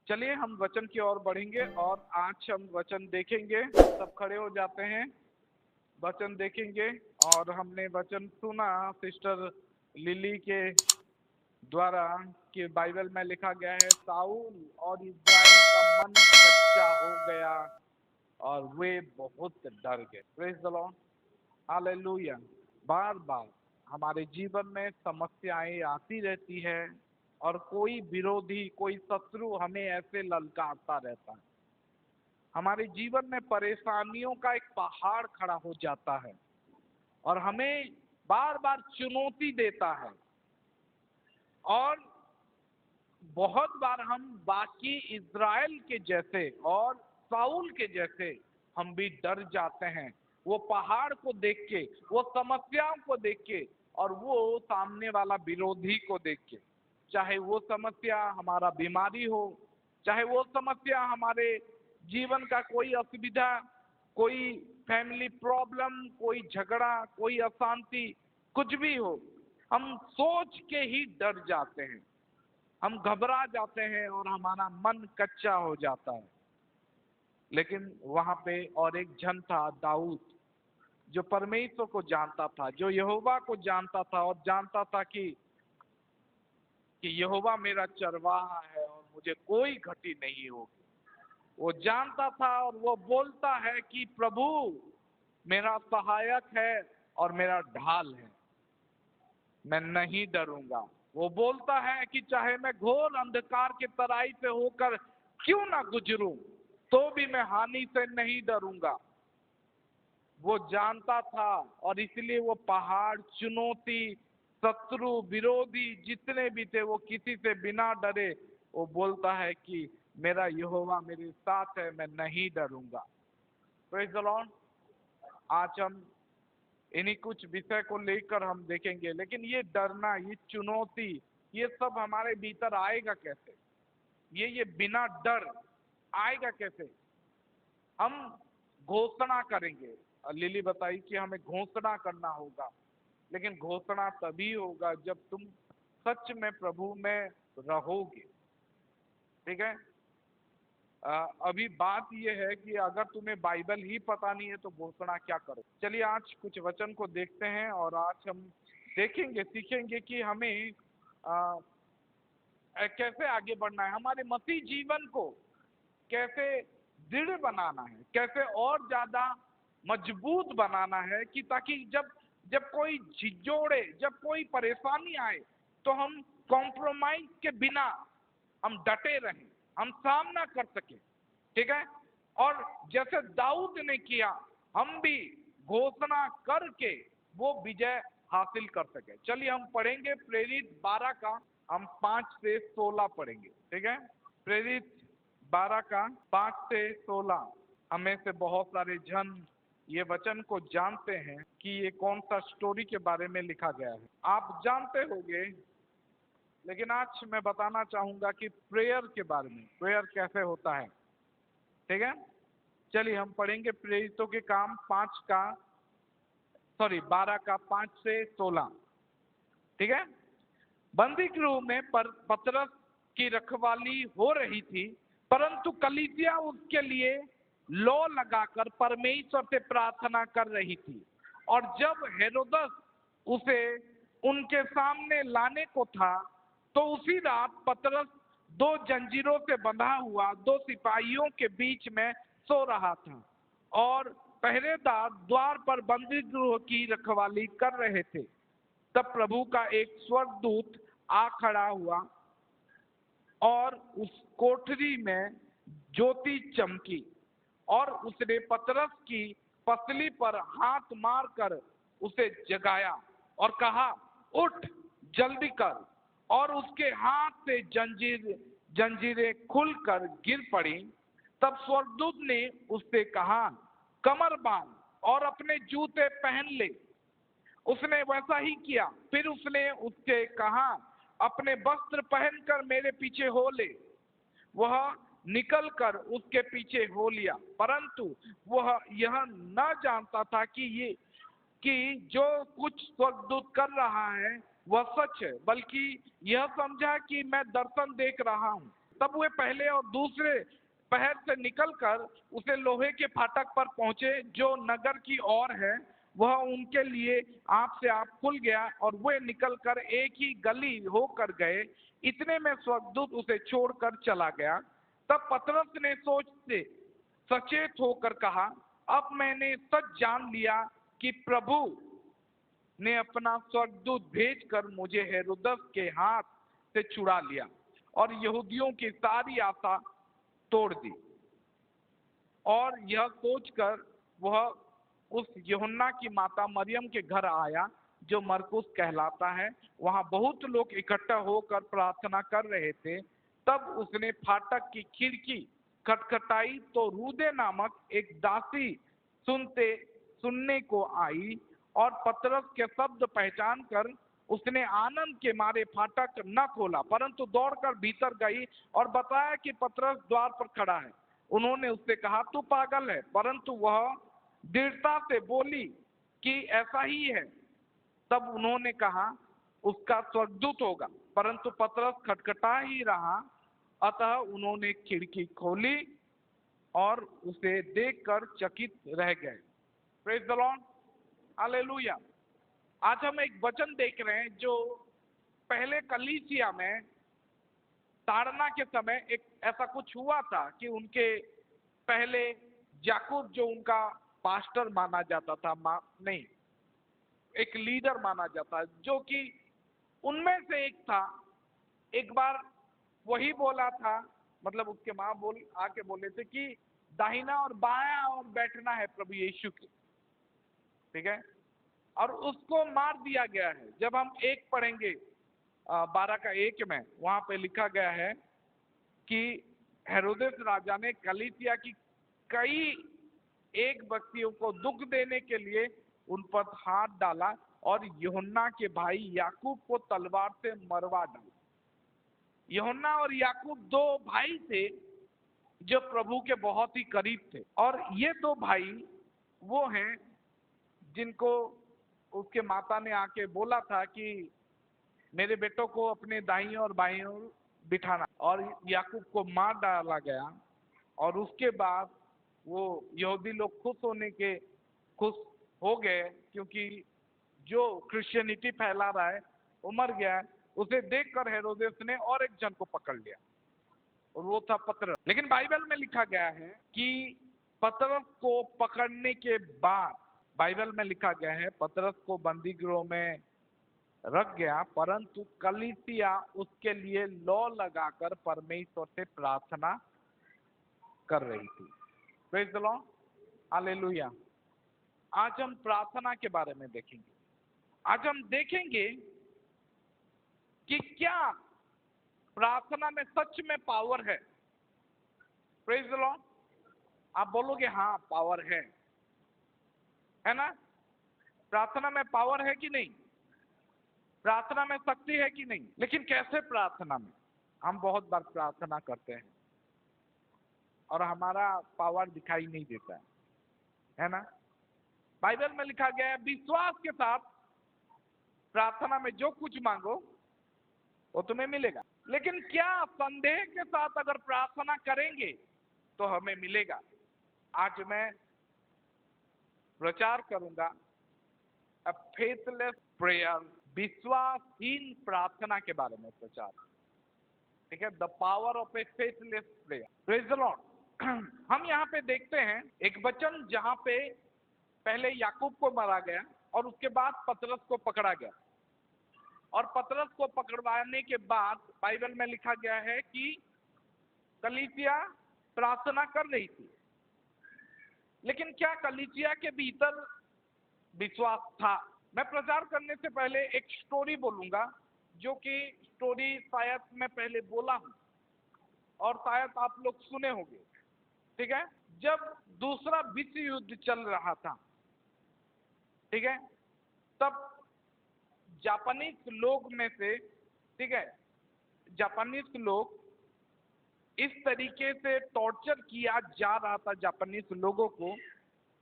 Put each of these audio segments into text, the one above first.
चलिए हम वचन की ओर बढ़ेंगे और आज हम वचन देखेंगे। सब खड़े हो जाते हैं, वचन देखेंगे। और हमने वचन सुना सिस्टर लिली के द्वारा कि बाइबल में लिखा गया है साउल और इस्राएल का मन कच्चा हो गया और वे बहुत डर गए। Praise the Lord, hallelujah. बार बार हमारे जीवन में समस्याएं आती रहती है और कोई विरोधी, कोई शत्रु हमें ऐसे ललकारता रहता है। हमारे जीवन में परेशानियों का एक पहाड़ खड़ा हो जाता है और हमें बार बार चुनौती देता है और बहुत बार हम बाकी इज़राइल के जैसे और साउल के जैसे हम भी डर जाते हैं, वो पहाड़ को देख के, वो समस्याओं को देख के और वो सामने वाला विरोधी को देख के। चाहे वो समस्या हमारा बीमारी हो, चाहे वो समस्या हमारे जीवन का कोई असुविधा, कोई फैमिली प्रॉब्लम, कोई झगड़ा, कोई अशांति, कुछ भी हो, हम सोच के ही डर जाते हैं, हम घबरा जाते हैं और हमारा मन कच्चा हो जाता है। लेकिन वहां पे और एक जन था, दाऊद, जो परमेश्वर को जानता था, जो यहोवा को जानता था और जानता था कि यहोवा मेरा चरवाहा है और मुझे कोई घटी नहीं होगी। वो जानता था और वो बोलता है कि प्रभु मेरा सहायक है और मेरा ढाल है, मैं नहीं डरूंगा। वो बोलता है कि चाहे मैं घोर अंधकार की तराई से होकर क्यों ना गुजरूं, तो भी मैं हानि से नहीं डरूंगा। वो जानता था और इसलिए वो पहाड़, चुनौती, शत्रु, विरोधी जितने भी थे, वो किसी से बिना डरे वो बोलता है कि मेरा यहोवा मेरे साथ है, मैं नहीं डरूंगा। Praise the Lord. आज हम इन्हीं कुछ विषय को लेकर हम देखेंगे। लेकिन ये डरना, ये चुनौती, ये सब हमारे भीतर आएगा कैसे? ये बिना डर आएगा कैसे? हम घोषणा करेंगे। लिली बताई कि हमें घोषणा करना होगा, लेकिन घोषणा तभी होगा जब तुम सच में प्रभु में रहोगे। ठीक है? अभी बात यह है कि अगर तुम्हें बाइबल ही पता नहीं है तो घोषणा क्या करो। चलिए आज कुछ वचन को देखते हैं और आज हम देखेंगे, सीखेंगे कि हमें कैसे आगे बढ़ना है, हमारे मसीह जीवन को कैसे दृढ़ बनाना है, कैसे और ज्यादा मजबूत बनाना है कि ताकि जब जब कोई झिझोड़े, जब कोई परेशानी आए तो हम कॉम्प्रोमाइज के बिना हम डटे रहें, हम सामना कर सके। ठीक है? और जैसे दाऊद ने किया, हम भी घोषणा करके वो विजय हासिल कर सके। चलिए हम पढ़ेंगे प्रेरित 12 का, हम 5 से 16 पढ़ेंगे। ठीक है? प्रेरित 12 का 5 से 16। हमें से बहुत सारे जन ये वचन को जानते हैं कि ये कौन सा स्टोरी के बारे में लिखा गया है, आप जानते होंगे। लेकिन आज मैं बताना चाहूंगा कि प्रेयर के बारे में, प्रेयर कैसे होता है। ठीक है? चलिए हम पढ़ेंगे प्रेरितों के काम 12 का 5 से 16। ठीक है? बंदी गृह में पतरस की रखवाली हो रही थी, परंतु कलीसिया उसके लिए लौ लगाकर परमेश्वर से प्रार्थना कर रही थी। और जब हेरोदस उसे उनके सामने लाने को था, तो उसी रात पतरस 2 जंजीरों से बंधा हुआ 2 सिपाहियों के बीच में सो रहा था और पहरेदार द्वार पर बंदी गृह की रखवाली कर रहे थे। तब प्रभु का एक स्वर्गदूत आ खड़ा हुआ और उस कोठरी में ज्योति चमकी और उसने पतरस की पसली पर हाथ मारकर उसे जगाया और कहा, उठ, जल्दी कर। और उसके हाथ से जंजीरें खुलकर गिर पड़ी। तब स्वर्गदूत ने उससे कहा, कमर बांध और अपने जूते पहन ले। उसने वैसा ही किया। फिर उसने उससे कहा, अपने वस्त्र पहनकर मेरे पीछे हो ले। वह निकलकर उसके पीछे हो लिया, परंतु वह यह न जानता था कि जो कुछ स्वर्गदूत कर रहा है वह सच है, बल्कि यह समझा कि मैं दर्शन देख रहा हूं। तब वे पहले और दूसरे पहर से निकलकर उसे लोहे के फाटक पर पहुंचे जो नगर की ओर है। वह उनके लिए आप से आप खुल गया और वे निकलकर एक ही गली होकर गए। इतने में स्वर्गदूत उसे छोड़कर चला गया। तब पतरस ने सोचते सचेत होकर कहा, अब मैंने सच जान लिया कि प्रभु ने अपना स्वर्गदूत भेजकर मुझे हेरोदस के हाथ से छुड़ा लिया और यहूदियों की सारी आशा तोड़ दी। और यह सोचकर वह उस यूहन्ना की माता मरियम के घर आया जो मरकुस कहलाता है। वहां बहुत लोग इकट्ठा होकर प्रार्थना कर रहे थे। तब उसने फाटक की खिड़की खटखटाई तो रूदे नामक एक दासी सुनने को आई और पतरस के शब्द पहचान कर उसने आनंद के मारे फाटक न खोला, परंतु दौड़कर भीतर गई और बताया कि पतरस द्वार पर खड़ा है। उन्होंने उससे कहा, तू पागल है। परंतु वह दृढ़ता से बोली कि ऐसा ही है। तब उन्होंने कहा, उसका स्वर्गदूत होगा। परंतु पतरस खटखटा ही रहा। अतः उन्होंने खिड़की खोली और उसे देखकर चकित रह गए। Praise the Lord, hallelujah. आज हम एक वचन देख रहे हैं जो पहले कलीसिया में ताड़ना के समय एक ऐसा कुछ हुआ था कि उनके पहले याकूब जो उनका पास्टर माना जाता था, नहीं, एक लीडर माना जाता है, जो कि उनमें से एक था। एक बार वही बोला था, मतलब उसके माँ आके बोले थे कि दाहिना और बायां और बैठना है प्रभु यीशु के, ठीक है। और उसको मार दिया गया है। जब हम एक पढ़ेंगे 12:1 में, वहां पे लिखा गया है कि हेरोदेस राजा ने कलीसिया की कई एक व्यक्तियों को दुख देने के लिए उन पर हाथ डाला और यूहन्ना के भाई याकूब को तलवार से मरवा डाला। यूहन्ना और याकूब दो भाई थे जो प्रभु के बहुत ही करीब थे। और ये दो भाई वो हैं जिनको उसके माता ने आके बोला था कि मेरे बेटों को अपने दाईं और बाईं ओर बिठाना, और याकूब को मार डाला गया। और उसके बाद वो यहूदी लोग खुश हो गए क्योंकि जो क्रिश्चियनिटी फैला रहा है वो मर गया है। उसे देखकर हेरोदेस ने और एक जन को पकड़ लिया और वो था पतरस। लेकिन बाइबल में लिखा गया है कि पतरस को पकड़ने के बाद, बाइबल में लिखा गया है पतरस को बंदी गृह में रख गया, परंतु कलीसिया उसके लिए लौ लगाकर परमेश्वर से प्रार्थना कर रही थी। Praise the Lord, hallelujah. आज हम प्रार्थना के बारे में देखेंगे। आज हम देखेंगे कि क्या प्रार्थना में सच में पावर है। Praise the Lord. आप बोलोगे हाँ पावर है ना? प्रार्थना में पावर है कि नहीं? प्रार्थना में शक्ति है कि नहीं? लेकिन कैसे प्रार्थना में? हम बहुत बार प्रार्थना करते हैं और हमारा पावर दिखाई नहीं देता है ना? बाइबल में लिखा गया है विश्वास के साथ प्रार्थना में जो कुछ मांगो वो तुम्हें मिलेगा। लेकिन क्या संदेह के साथ अगर प्रार्थना करेंगे तो हमें मिलेगा? आज मैं प्रचार करूंगा अ फेथलेस प्रेयर, विश्वासहीन प्रार्थना के बारे में प्रचार, ठीक है। The power of A faithless prayer. Praise the Lord. हम यहाँ पे देखते हैं एक वचन जहां पे पहले याकूब को मारा गया और उसके बाद पतरस को पकड़ा गया। और पतरस को पकड़वाने के बाद बाइबल में लिखा गया है कि कलीसिया प्रार्थना कर रही थी। लेकिन क्या कलीसिया के भीतर विश्वास था? मैं प्रचार करने से पहले एक स्टोरी बोलूंगा, जो कि स्टोरी शायद मैं पहले बोला हूं और शायद आप लोग सुने होंगे, ठीक है। जब दूसरा विश्व युद्ध चल रहा था, ठीक है, तब जापानीज लोग में से, ठीक है, जापानीज लोग इस तरीके से टॉर्चर किया जा रहा था जापानीज लोगों को,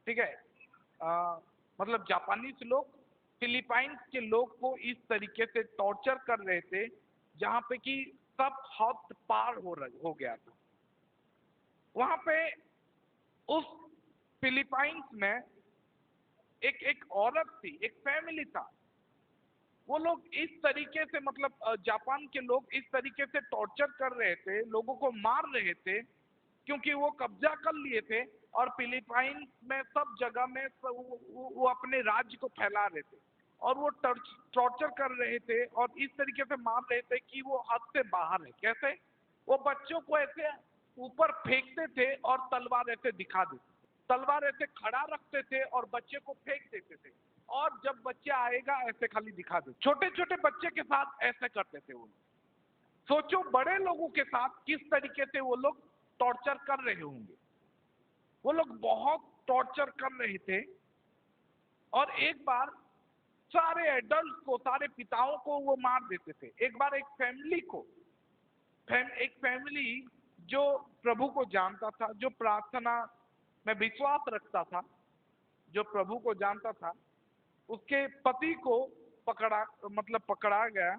ठीक है। मतलब जापानीज लोग फिलीपाइंस के लोग को इस तरीके से टॉर्चर कर रहे थे जहां पे कि सब हद पार हो गया था। वहां पे उस फिलीपाइंस में एक औरत थी, एक फैमिली था। वो लोग इस तरीके से, मतलब जापान के लोग इस तरीके से टॉर्चर कर रहे थे, लोगों को मार रहे थे, क्योंकि वो कब्जा कर लिए थे और फिलीपाइंस में सब जगह में वो अपने राज्य को फैला रहे थे और वो टॉर्चर कर रहे थे और इस तरीके से मार रहे थे कि वो हद से बाहर है। कैसे? वो बच्चों को ऐसे ऊपर फेंकते थे और तलवार ऐसे दिखा देते, तलवार ऐसे खड़ा रखते थे और बच्चे को फेंक देते थे, और जब बच्चा आएगा ऐसे खाली दिखा देते। छोटे छोटे बच्चे के साथ ऐसे करते थे वो लोग। सोचो बड़े लोगों के साथ किस तरीके से वो लोग टॉर्चर कर रहे होंगे। वो लोग बहुत टॉर्चर कर रहे थे। और एक बार सारे एडल्ट को, सारे पिताओं को वो मार देते थे। एक बार एक फैमिली को, एक फैमिली जो प्रभु को जानता था, जो प्रार्थना में विश्वास रखता था, जो प्रभु को जानता था, उसके पति को पकड़ा गया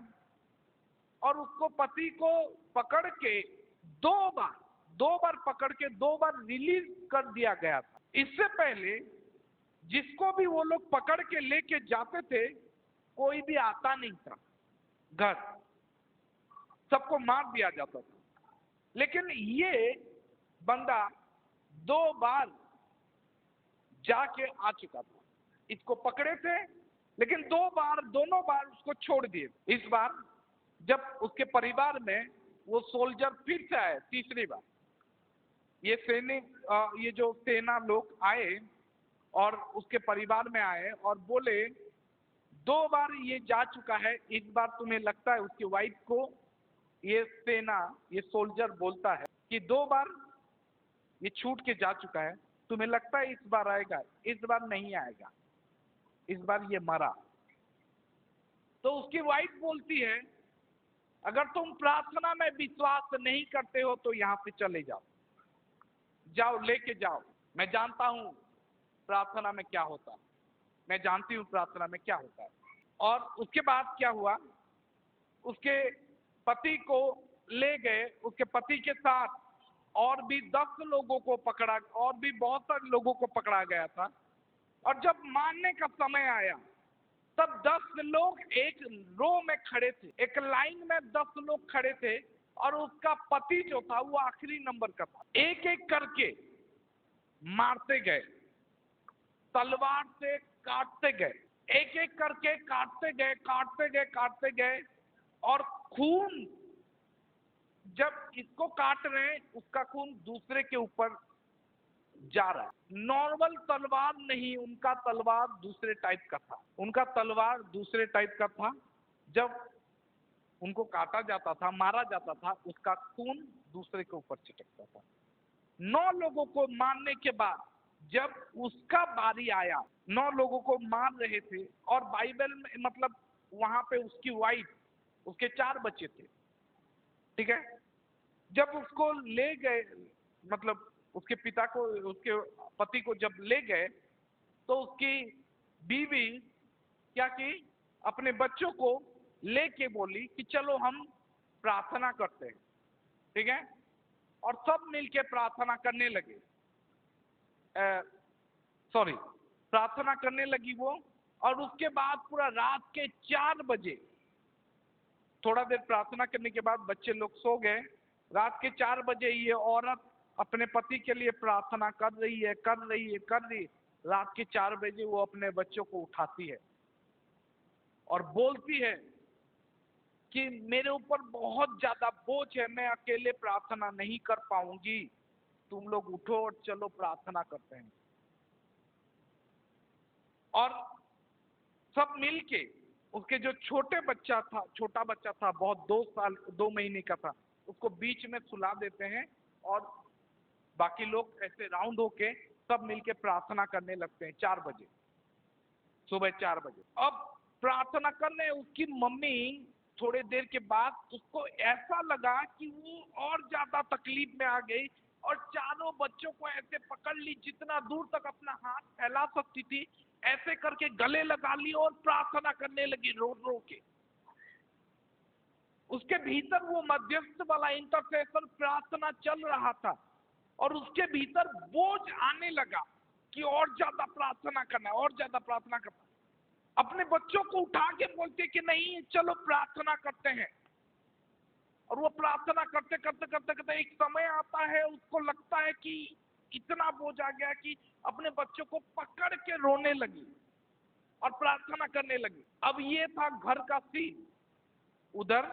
और उसको पति को पकड़ के दो बार पकड़ के 2 बार रिलीज कर दिया गया था। इससे पहले जिसको भी वो लोग पकड़ के लेके जाते थे, कोई भी आता नहीं था घर, सबको मार दिया जाता था। लेकिन ये बंदा 2 बार जाके आ चुका था। इसको पकड़े थे लेकिन दोनों बार उसको छोड़ दिए। इस बार जब उसके परिवार में वो सोल्जर फिर से आए, तीसरी बार ये ये जो सेना लोग आए और उसके परिवार में आए और बोले 2 बार ये जा चुका है, इस बार तुम्हें लगता है? उसकी वाइफ को ये सोल्जर बोलता है कि 2 बार ये छूट के जा चुका है, तुम्हें लगता है इस बार आएगा? इस बार नहीं आएगा, इस बार ये मरा। तो उसकी वाइफ बोलती है, अगर तुम प्रार्थना में विश्वास नहीं करते हो तो यहां से चले जाओ, जाओ लेके जाओ। मैं जानता हूं प्रार्थना में क्या होता है, मैं जानती हूं प्रार्थना में क्या होता है। और उसके बाद क्या हुआ, उसके पति को ले गए, उसके पति के साथ और भी 10 लोगों को पकड़ा, और भी बहुत सारे लोगों को पकड़ा गया था। और जब मारने का समय आया तब 10 लोग एक रो में खड़े थे, एक लाइन में 10 लोग खड़े थे और उसका पति जो था वो आखिरी नंबर का था। एक एक करके मारते गए, तलवार से काटते गए, एक एक करके काटते गए और खून, जब इसको काट रहे हैं उसका खून दूसरे के ऊपर जा रहा है। नॉर्मल तलवार नहीं, उनका तलवार दूसरे टाइप का था, उनका तलवार दूसरे टाइप का था। जब उनको काटा जाता था, मारा जाता था, उसका खून दूसरे के ऊपर छिटकता था। 9 लोगों को मारने के बाद जब उसका बारी आया, 9 लोगों को मार रहे थे और बाइबल में, मतलब वहां पे उसकी वाइफ, उसके 4 बच्चे थे, ठीक है। जब उसको ले गए, मतलब उसके पिता को, उसके पति को जब ले गए तो उसकी बीवी क्या की, अपने बच्चों को लेके बोली कि चलो हम प्रार्थना करते हैं, ठीक है। और सब मिलके प्रार्थना करने लगे, प्रार्थना करने लगी वो। और उसके बाद पूरा रात के 4 बजे, थोड़ा देर प्रार्थना करने के बाद बच्चे लोग सो गए। रात के 4 बजे ये औरत अपने पति के लिए प्रार्थना कर रही है। रात के 4 बजे वो अपने बच्चों को उठाती है और बोलती है कि मेरे ऊपर बहुत ज्यादा बोझ है, मैं अकेले प्रार्थना नहीं कर पाऊंगी, तुम लोग उठो और चलो प्रार्थना करते हैं। और सब मिलके उसके जो छोटा बच्चा था, बहुत 2 महीने का था, उसको बीच में सुला देते हैं और बाकी लोग ऐसे राउंड होके सब मिलके प्रार्थना करने लगते हैं 4 बजे, सुबह 4 बजे। अब प्रार्थना कर रहे हैं, उसकी मम्मी थोड़े देर के बाद उसको ऐसा लगा कि वो और ज्यादा तकलीफ में आ गई और चारों बच्चों को ऐसे पकड़ ली, जितना दूर तक अपना हाथ फैला सकती थी ऐसे करके गले लगा ली और प्रार्थना करने लगी रो रो के। उसके भीतर वो मध्यस्थ वाला इंटरसेशन प्रार्थना चल रहा था और उसके भीतर बोझ आने लगा कि और ज्यादा प्रार्थना करना, और ज्यादा प्रार्थना करना। अपने बच्चों को उठा के बोलते कि नहीं चलो प्रार्थना करते हैं। और वो प्रार्थना करते करते करते करते एक समय आता है, उसको लगता है कि इतना बोझ आ गया कि अपने बच्चों को पकड़ के रोने लगी और प्रार्थना करने लगी। अब ये था घर का सीन। उधर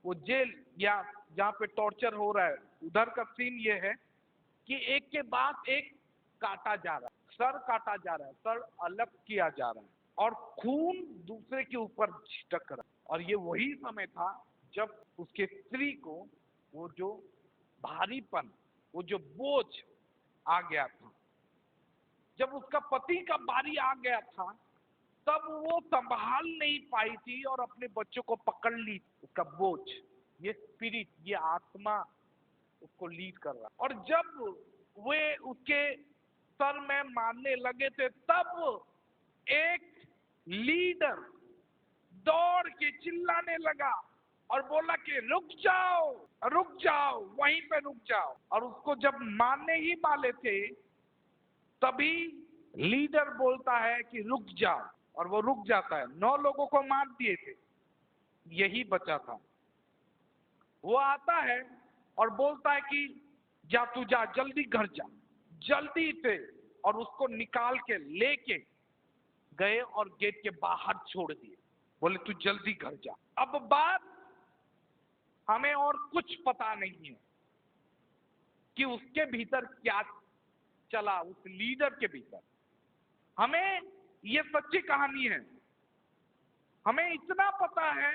वो जेल या जहाँ पे टॉर्चर हो रहा है, उधर का सीन ये है कि एक के बाद एक काटा जा रहा है, सर काटा जा रहा है, सर अलग किया जा रहा है और खून दूसरे के ऊपर छिटक रहा है। और ये वही समय था जब उसके स्त्री को वो जो भारीपन, वो जो बोझ आ गया था। जब उसका पति का बारी आ गया था तब वो संभाल नहीं पाई थी और अपने बच्चों को पकड़ ली। उसका बोझ, ये स्पिरिट, ये आत्मा उसको लीड कर रहा। और जब वे उसके सर में मारने लगे थे तब एक लीडर दौड़ के चिल्लाने लगा और बोला कि रुक जाओ, रुक जाओ, वहीं पे रुक जाओ। और उसको जब मारने ही वाले थे तभी लीडर बोलता है कि रुक जाओ, और वो रुक जाता है। 9 लोगों को मार दिए थे, यही बचा था। वो आता है और बोलता है कि जा तू जा, जल्दी घर जा, जल्दी से। और उसको निकाल के लेके गए और गेट के बाहर छोड़ दिए, बोले तू जल्दी घर जा। अब बात हमें और कुछ पता नहीं है कि उसके भीतर क्या चला, उस लीडर के भीतर। हमें ये सच्ची कहानी है। हमें इतना पता है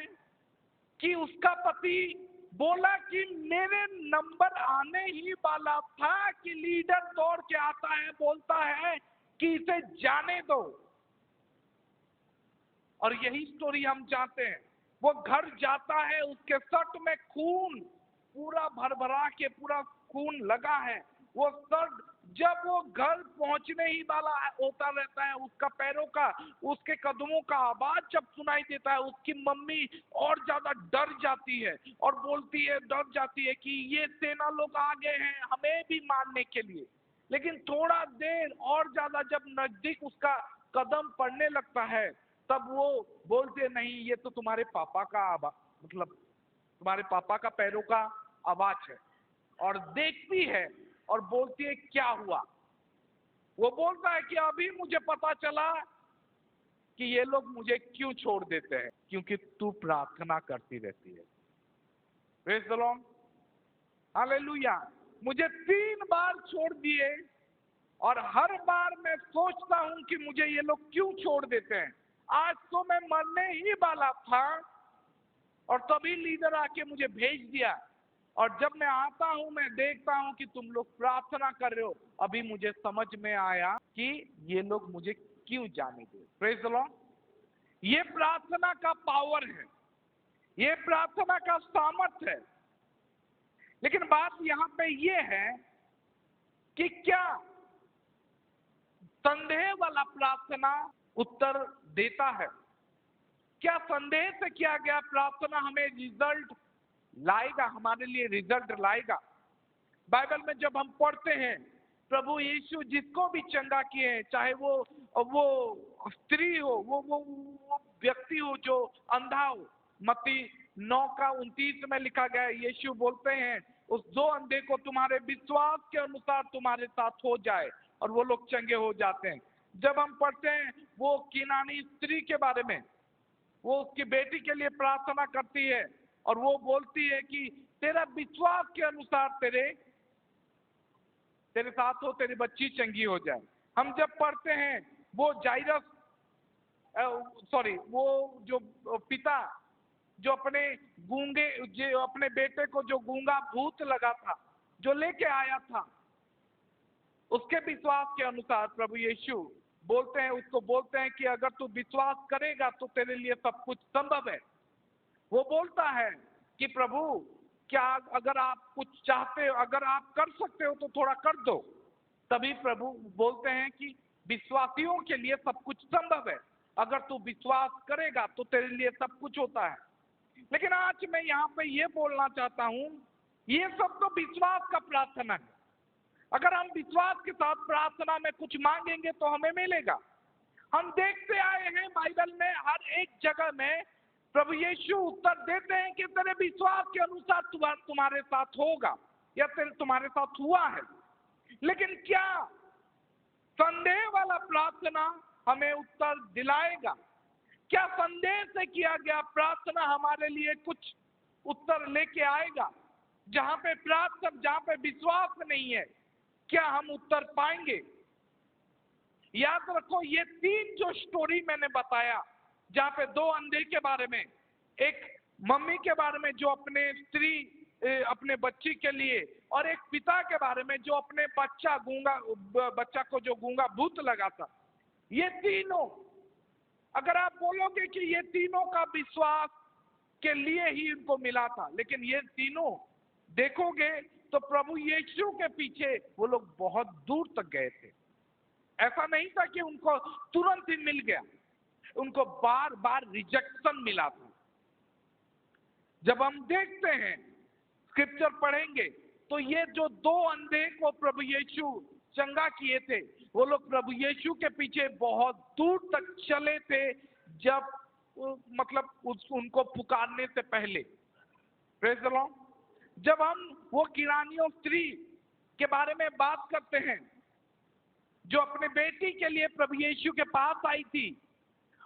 कि उसका पति बोला कि मेरे नंबर आने ही वाला था कि लीडर दौड़ के आता है, बोलता है कि इसे जाने दो। और यही स्टोरी हम जानते हैं। वो घर जाता है, उसके शर्ट में खून पूरा भरभरा के पूरा खून लगा है। वो शर्ट जब वो घर पहुंचने ही वाला होता रहता है, उसका पैरों का, उसके कदमों का आवाज जब सुनाई देता है, उसकी मम्मी और ज्यादा डर जाती है और बोलती है, डर जाती है कि ये सेना लोग आ गए हैं हमें भी मारने के लिए। लेकिन थोड़ा देर और ज्यादा जब नजदीक उसका कदम पड़ने लगता है तब वो बोलते नहीं, ये तो तुम्हारे पापा का आवाज, मतलब तुम्हारे पापा का पैरों का आवाज है। और देखती है और बोलती है क्या हुआ। वो बोलता है कि अभी मुझे पता चला कि ये लोग मुझे क्यों छोड़ देते हैं, क्योंकि तू प्रार्थना करती रहती है। Praise the Lord, hallelujah. मुझे 3 बार छोड़ दिए और हर बार मैं सोचता हूं कि मुझे ये लोग क्यों छोड़ देते हैं। आज तो मैं मरने ही वाला था और तभी लीडर आके मुझे भेज दिया। और जब मैं आता हूं मैं देखता हूं कि तुम लोग प्रार्थना कर रहे हो। अभी मुझे समझ में आया कि ये लोग मुझे क्यों जाने दे। Praise the Lord. ये प्रार्थना का पावर है, ये प्रार्थना का सामर्थ्य है। लेकिन बात यहां पे ये है कि क्या संदेह वाला प्रार्थना उत्तर देता है? क्या संदेह से किया गया प्रार्थना हमें रिजल्ट लाएगा, हमारे लिए रिजल्ट लाएगा? बाइबल में जब हम पढ़ते हैं प्रभु यीशु जिसको भी चंगा किए हैं, चाहे वो स्त्री हो, वो व्यक्ति हो जो अंधा हो, मत्ती 9:29 में लिखा गया है, यीशु बोलते हैं उस 2 अंधे को तुम्हारे विश्वास के अनुसार तुम्हारे साथ हो जाए, और वो लोग चंगे हो जाते हैं। जब हम पढ़ते हैं वो कीनानी स्त्री के बारे में, वो उसकी बेटी के लिए प्रार्थना करती है और वो बोलती है कि तेरा विश्वास के अनुसार तेरे साथ हो, तेरी बच्ची चंगी हो जाए। हम जब पढ़ते हैं वो जाइरस, वो जो पिता जो अपने बेटे को जो गूंगा भूत लगा था, जो लेके आया था, उसके विश्वास के अनुसार प्रभु यीशु बोलते हैं, उसको बोलते हैं कि अगर तू विश्वास करेगा तो तेरे लिए सब कुछ संभव है। वो बोलता है कि प्रभु क्या अगर आप कुछ चाहते हो, अगर आप कर सकते हो तो थोड़ा कर दो। तभी प्रभु बोलते हैं कि विश्वासियों के लिए सब कुछ संभव है, अगर तू विश्वास करेगा तो तेरे लिए सब कुछ होता है। लेकिन आज मैं यहाँ पे ये बोलना चाहता हूँ, ये सब तो विश्वास का प्रार्थना है। अगर हम विश्वास के साथ प्रार्थना में कुछ मांगेंगे तो हमें मिलेगा। हम देखते आए हैं बाइबल में हर एक जगह में प्रभु यीशु उत्तर देते हैं कि तेरे विश्वास के अनुसार तुम्हारे साथ होगा या तुम्हारे साथ हुआ है। लेकिन क्या संदेह वाला प्रार्थना हमें उत्तर दिलाएगा? क्या संदेह से किया गया प्रार्थना हमारे लिए कुछ उत्तर लेके आएगा? जहां पे विश्वास नहीं है, क्या हम उत्तर पाएंगे? याद रखो, ये 3 जो स्टोरी मैंने बताया, जहां पे 2 अंधे के बारे में, एक मम्मी के बारे में जो अपने बच्ची के लिए, और एक पिता के बारे में जो अपने बच्चा को जो गूंगा भूत लगा था, ये तीनों, अगर आप बोलोगे कि ये तीनों का विश्वास के लिए ही इनको मिला था, लेकिन ये तीनों देखोगे तो प्रभु यीशु के पीछे वो लोग बहुत दूर तक गए थे। ऐसा नहीं था कि उनको तुरंत ही मिल गया, उनको बार बार रिजेक्शन मिला था। जब हम देखते हैं, स्क्रिप्चर पढ़ेंगे, तो ये जो 2 अंधे को प्रभु यीशु चंगा किए थे, वो लोग प्रभु यीशु के पीछे बहुत दूर तक चले थे, जब उनको पुकारने से पहले। Praise the Lord. जब हम वो किरानियों स्त्री के बारे में बात करते हैं, जो अपने बेटी के लिए प्रभु यीशु के पास आई थी,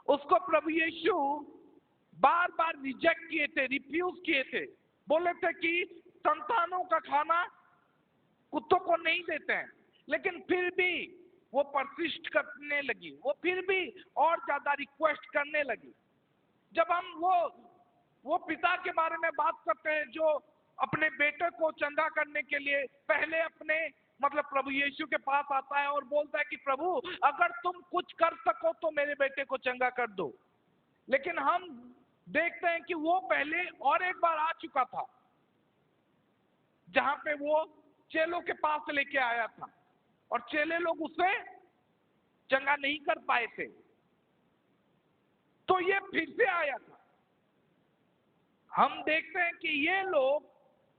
उसको प्रभु यीशु बार बार रिजेक्ट किए थे, रिफ्यूज किए थे, बोले थे कि संतानों का खाना कुत्तों को नहीं देते हैं। लेकिन फिर भी वो परसिस्ट करने लगी, वो फिर भी और ज्यादा रिक्वेस्ट करने लगी। जब हम वो पिता के बारे में बात करते हैं जो अपने बेटे को चंगा करने के लिए पहले अपने प्रभु यीशु के पास आता है और बोलता है कि प्रभु अगर तुम कुछ कर सको तो मेरे बेटे को चंगा कर दो। लेकिन हम देखते हैं कि वो पहले और एक बार आ चुका था, जहां पे वो चेलों के पास लेके आया था और चेले लोग उसे चंगा नहीं कर पाए थे, तो ये फिर से आया था। हम देखते हैं कि ये लोग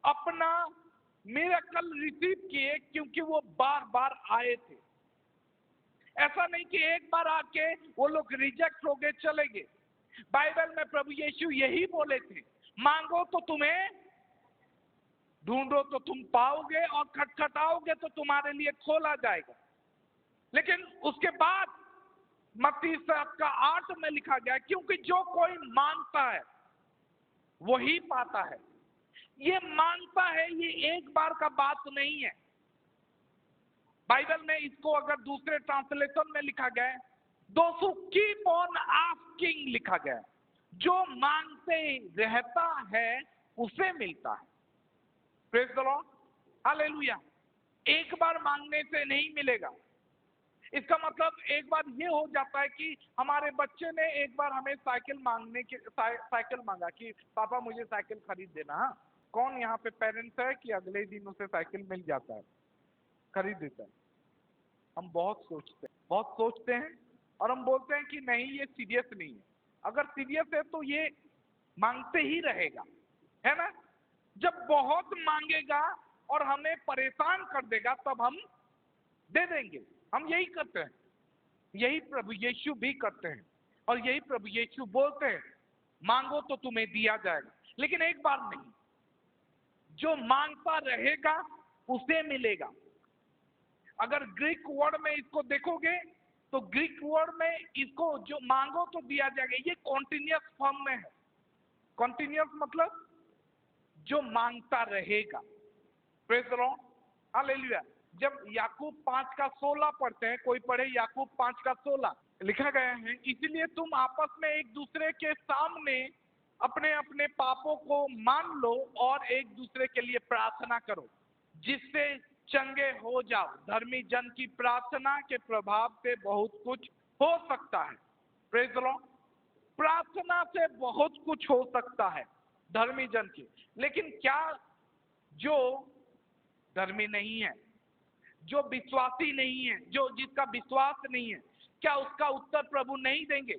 अपना मिरेकल रिसीव किए क्योंकि वो बार बार आए थे। ऐसा नहीं कि एक बार आके वो लोग रिजेक्ट हो गए, चले गए। बाइबल में प्रभु यीशु यही बोले थे, मांगो तो तुम्हें, ढूंढो तो तुम पाओगे, और खटखटाओगे तो तुम्हारे लिए खोला जाएगा। लेकिन उसके बाद मत्ती 7:8 में लिखा गया, क्योंकि जो कोई मांगता है वही पाता है। ये मांगता है, ये एक बार का बात नहीं है। बाइबल में इसको अगर दूसरे ट्रांसलेशन में लिखा गया है, दोस हू कीप ऑन आस्किंग लिखा गया है, जो मांगते रहता है उसे मिलता है। Praise the Lord, hallelujah. एक बार मांगने से नहीं मिलेगा। इसका मतलब एक बार ये हो जाता है कि हमारे बच्चे ने एक बार हमें साइकिल मांगा कि पापा मुझे साइकिल खरीद देना। हाँ, कौन यहाँ पे पेरेंट्स है कि अगले दिन उसे साइकिल मिल जाता है, खरीद देता है? हम बहुत सोचते हैं और हम बोलते हैं कि नहीं, ये सीरियस नहीं है। अगर सीरियस है तो ये मांगते ही रहेगा, है ना? जब बहुत मांगेगा और हमें परेशान कर देगा तब हम दे देंगे। हम यही करते हैं, यही प्रभु यीशु भी करते हैं, और यही प्रभु यीशु बोलते हैं, मांगो तो तुम्हें दिया जाएगा। लेकिन एक बार नहीं, जो मांगता रहेगा उसे मिलेगा। अगर ग्रीक वर्ड में इसको देखोगे तो ग्रीक वर्ड में इसको जो मांगो तो दिया जाएगा, ये कॉन्टिन्यूअस फॉर्म में है। कॉन्टिन्यूअस मतलब जो मांगता रहेगा। Praise the Lord, hallelujah. जब याकूब 5:16 पढ़ते हैं, कोई पढ़े याकूब 5:16, लिखा गया है, इसलिए तुम आपस में एक दूसरे के सामने अपने अपने पापों को मान लो और एक दूसरे के लिए प्रार्थना करो जिससे चंगे हो जाओ। धर्मी जन की प्रार्थना के प्रभाव से बहुत कुछ हो सकता है। प्रेज द लॉर्ड, प्रार्थना से बहुत कुछ हो सकता है धर्मी जन की। लेकिन क्या जो धर्मी नहीं है, जो विश्वासी नहीं है, जो जिसका विश्वास नहीं है, क्या उसका उत्तर प्रभु नहीं देंगे?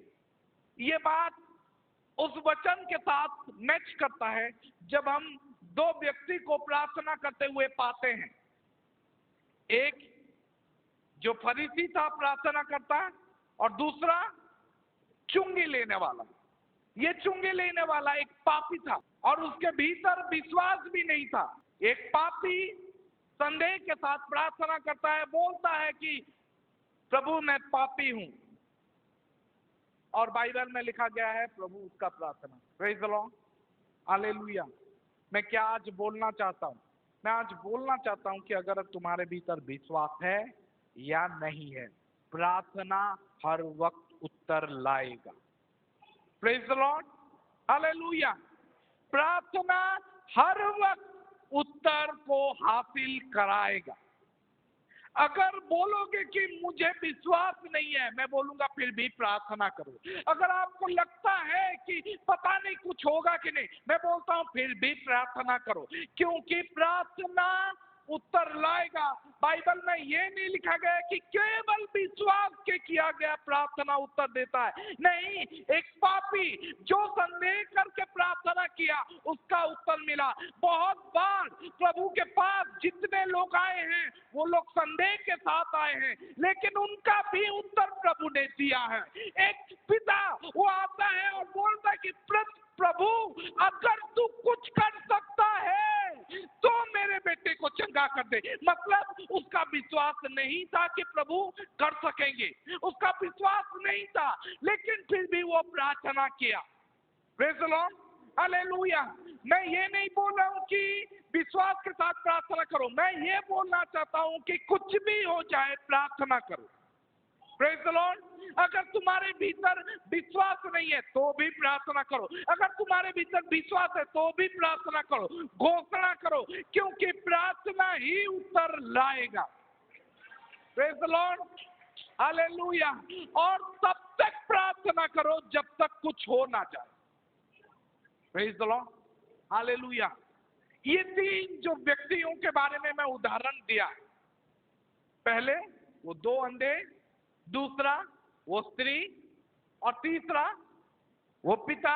ये बात उस वचन के साथ मैच करता है जब हम दो व्यक्ति को प्रार्थना करते हुए पाते हैं। एक जो फरीसी था प्रार्थना करता है, और दूसरा चुंगी लेने वाला। ये चुंगी लेने वाला एक पापी था और उसके भीतर विश्वास भी नहीं था। एक पापी संदेह के साथ प्रार्थना करता है, बोलता है कि प्रभु मैं पापी हूं, और बाइबल में लिखा गया है प्रभु उसका प्रार्थना। Praise the Lord, hallelujah. मैं क्या आज बोलना चाहता हूं? मैं आज बोलना चाहता हूं कि अगर तुम्हारे भीतर विश्वास है या नहीं है, प्रार्थना हर वक्त उत्तर लाएगा। Praise the Lord, hallelujah. प्रार्थना हर वक्त उत्तर को हासिल कराएगा। अगर बोलोगे कि मुझे विश्वास नहीं है, मैं बोलूंगा फिर भी प्रार्थना करो। अगर आपको लगता है कि पता नहीं कुछ होगा कि नहीं, मैं बोलता हूं फिर भी प्रार्थना करो, क्योंकि प्रार्थना उत्तर लाएगा। बाइबल में ये नहीं लिखा गया कि केवल विश्वास के किया गया प्रार्थना उत्तर देता है। नहीं, एक पापी जो संदेह करके प्रार्थना किया उसका उत्तर मिला। बहुत बार प्रभु के पास जितने लोग आए हैं वो लोग संदेह के साथ आए हैं, लेकिन उनका भी उत्तर प्रभु ने दिया है। एक पिता वो आता है और बोलता है कि प्रभु अगर तू कुछ कर सकता है तो मेरे बेटे को चंगा कर दे। मतलब उसका विश्वास नहीं था कि प्रभु कर सकेंगे, उसका विश्वास नहीं था, लेकिन फिर भी वो प्रार्थना किया। Praise the Lord, hallelujah. मैं ये नहीं बोल रहा हूं कि विश्वास के साथ प्रार्थना करो, मैं ये बोलना चाहता हूं कि कुछ भी हो जाए प्रार्थना करो। Praise the Lord. अगर तुम्हारे भीतर विश्वास नहीं है तो भी प्रार्थना करो, अगर तुम्हारे भीतर विश्वास है तो भी प्रार्थना करो, घोषणा करो, क्योंकि प्रार्थना ही उत्तर लाएगा। Praise the Lord, hallelujah. और तब तक प्रार्थना करो जब तक कुछ हो ना जाए। Praise the Lord, hallelujah. ये तीन जो व्यक्तियों के बारे में मैं उदाहरण दिया, पहले वो दो अंधे, दूसरा वो स्त्री, और तीसरा वो पिता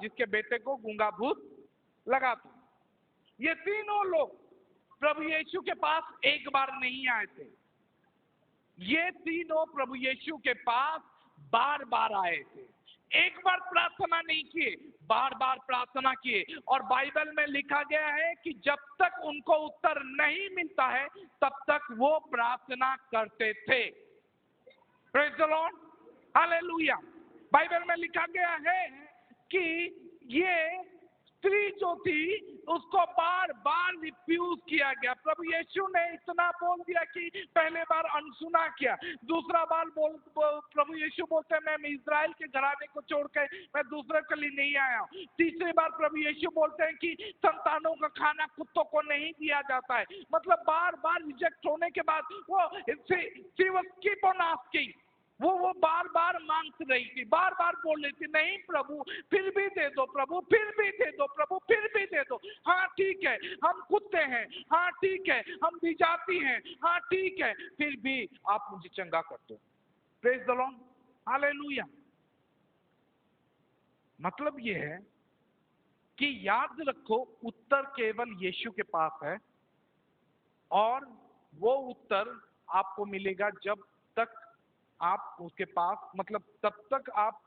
जिसके बेटे को गूंगा भूत लगा था। ये तीनों लोग प्रभु यीशु के पास एक बार नहीं आए थे, ये तीनों प्रभु यीशु के पास बार बार आए थे। एक बार प्रार्थना नहीं किए, बार बार प्रार्थना किए। और बाइबल में लिखा गया है कि जब तक उनको उत्तर नहीं मिलता है तब तक वो प्रार्थना करते थे। Praise the Lord, hallelujah. Bible में लिखा गया है कि ये स्त्री जो थी उसको बार बार रिफ्यूज किया गया। प्रभु यीशु ने इतना बोल दिया कि पहले बार अनसुना किया, दूसरा बार प्रभु यीशु बोलते हैं मैं इजराइल के घराने को छोड़ के मैं दूसरे के लिए नहीं आया हूं। तीसरी बार प्रभु यीशु बोलते हैं कि संतानों का खाना कुत्तों को नहीं दिया जाता है। मतलब बार बार रिजेक्ट होने के बाद वो बार बार मांग रही थी, बार बार बोल रही थी नहीं प्रभु फिर भी दे दो, प्रभु फिर भी दे दो, प्रभु फिर भी दे दो। हाँ ठीक है हम कुत्ते हैं, हाँ ठीक है हम विजाती हैं, हाँ ठीक है फिर भी आप मुझे चंगा कर दो। Praise the Lord, hallelujah. मतलब ये है कि याद रखो उत्तर केवल यीशु के पास है, और वो उत्तर आपको मिलेगा जब तक आप उसके पास, मतलब तब तक आप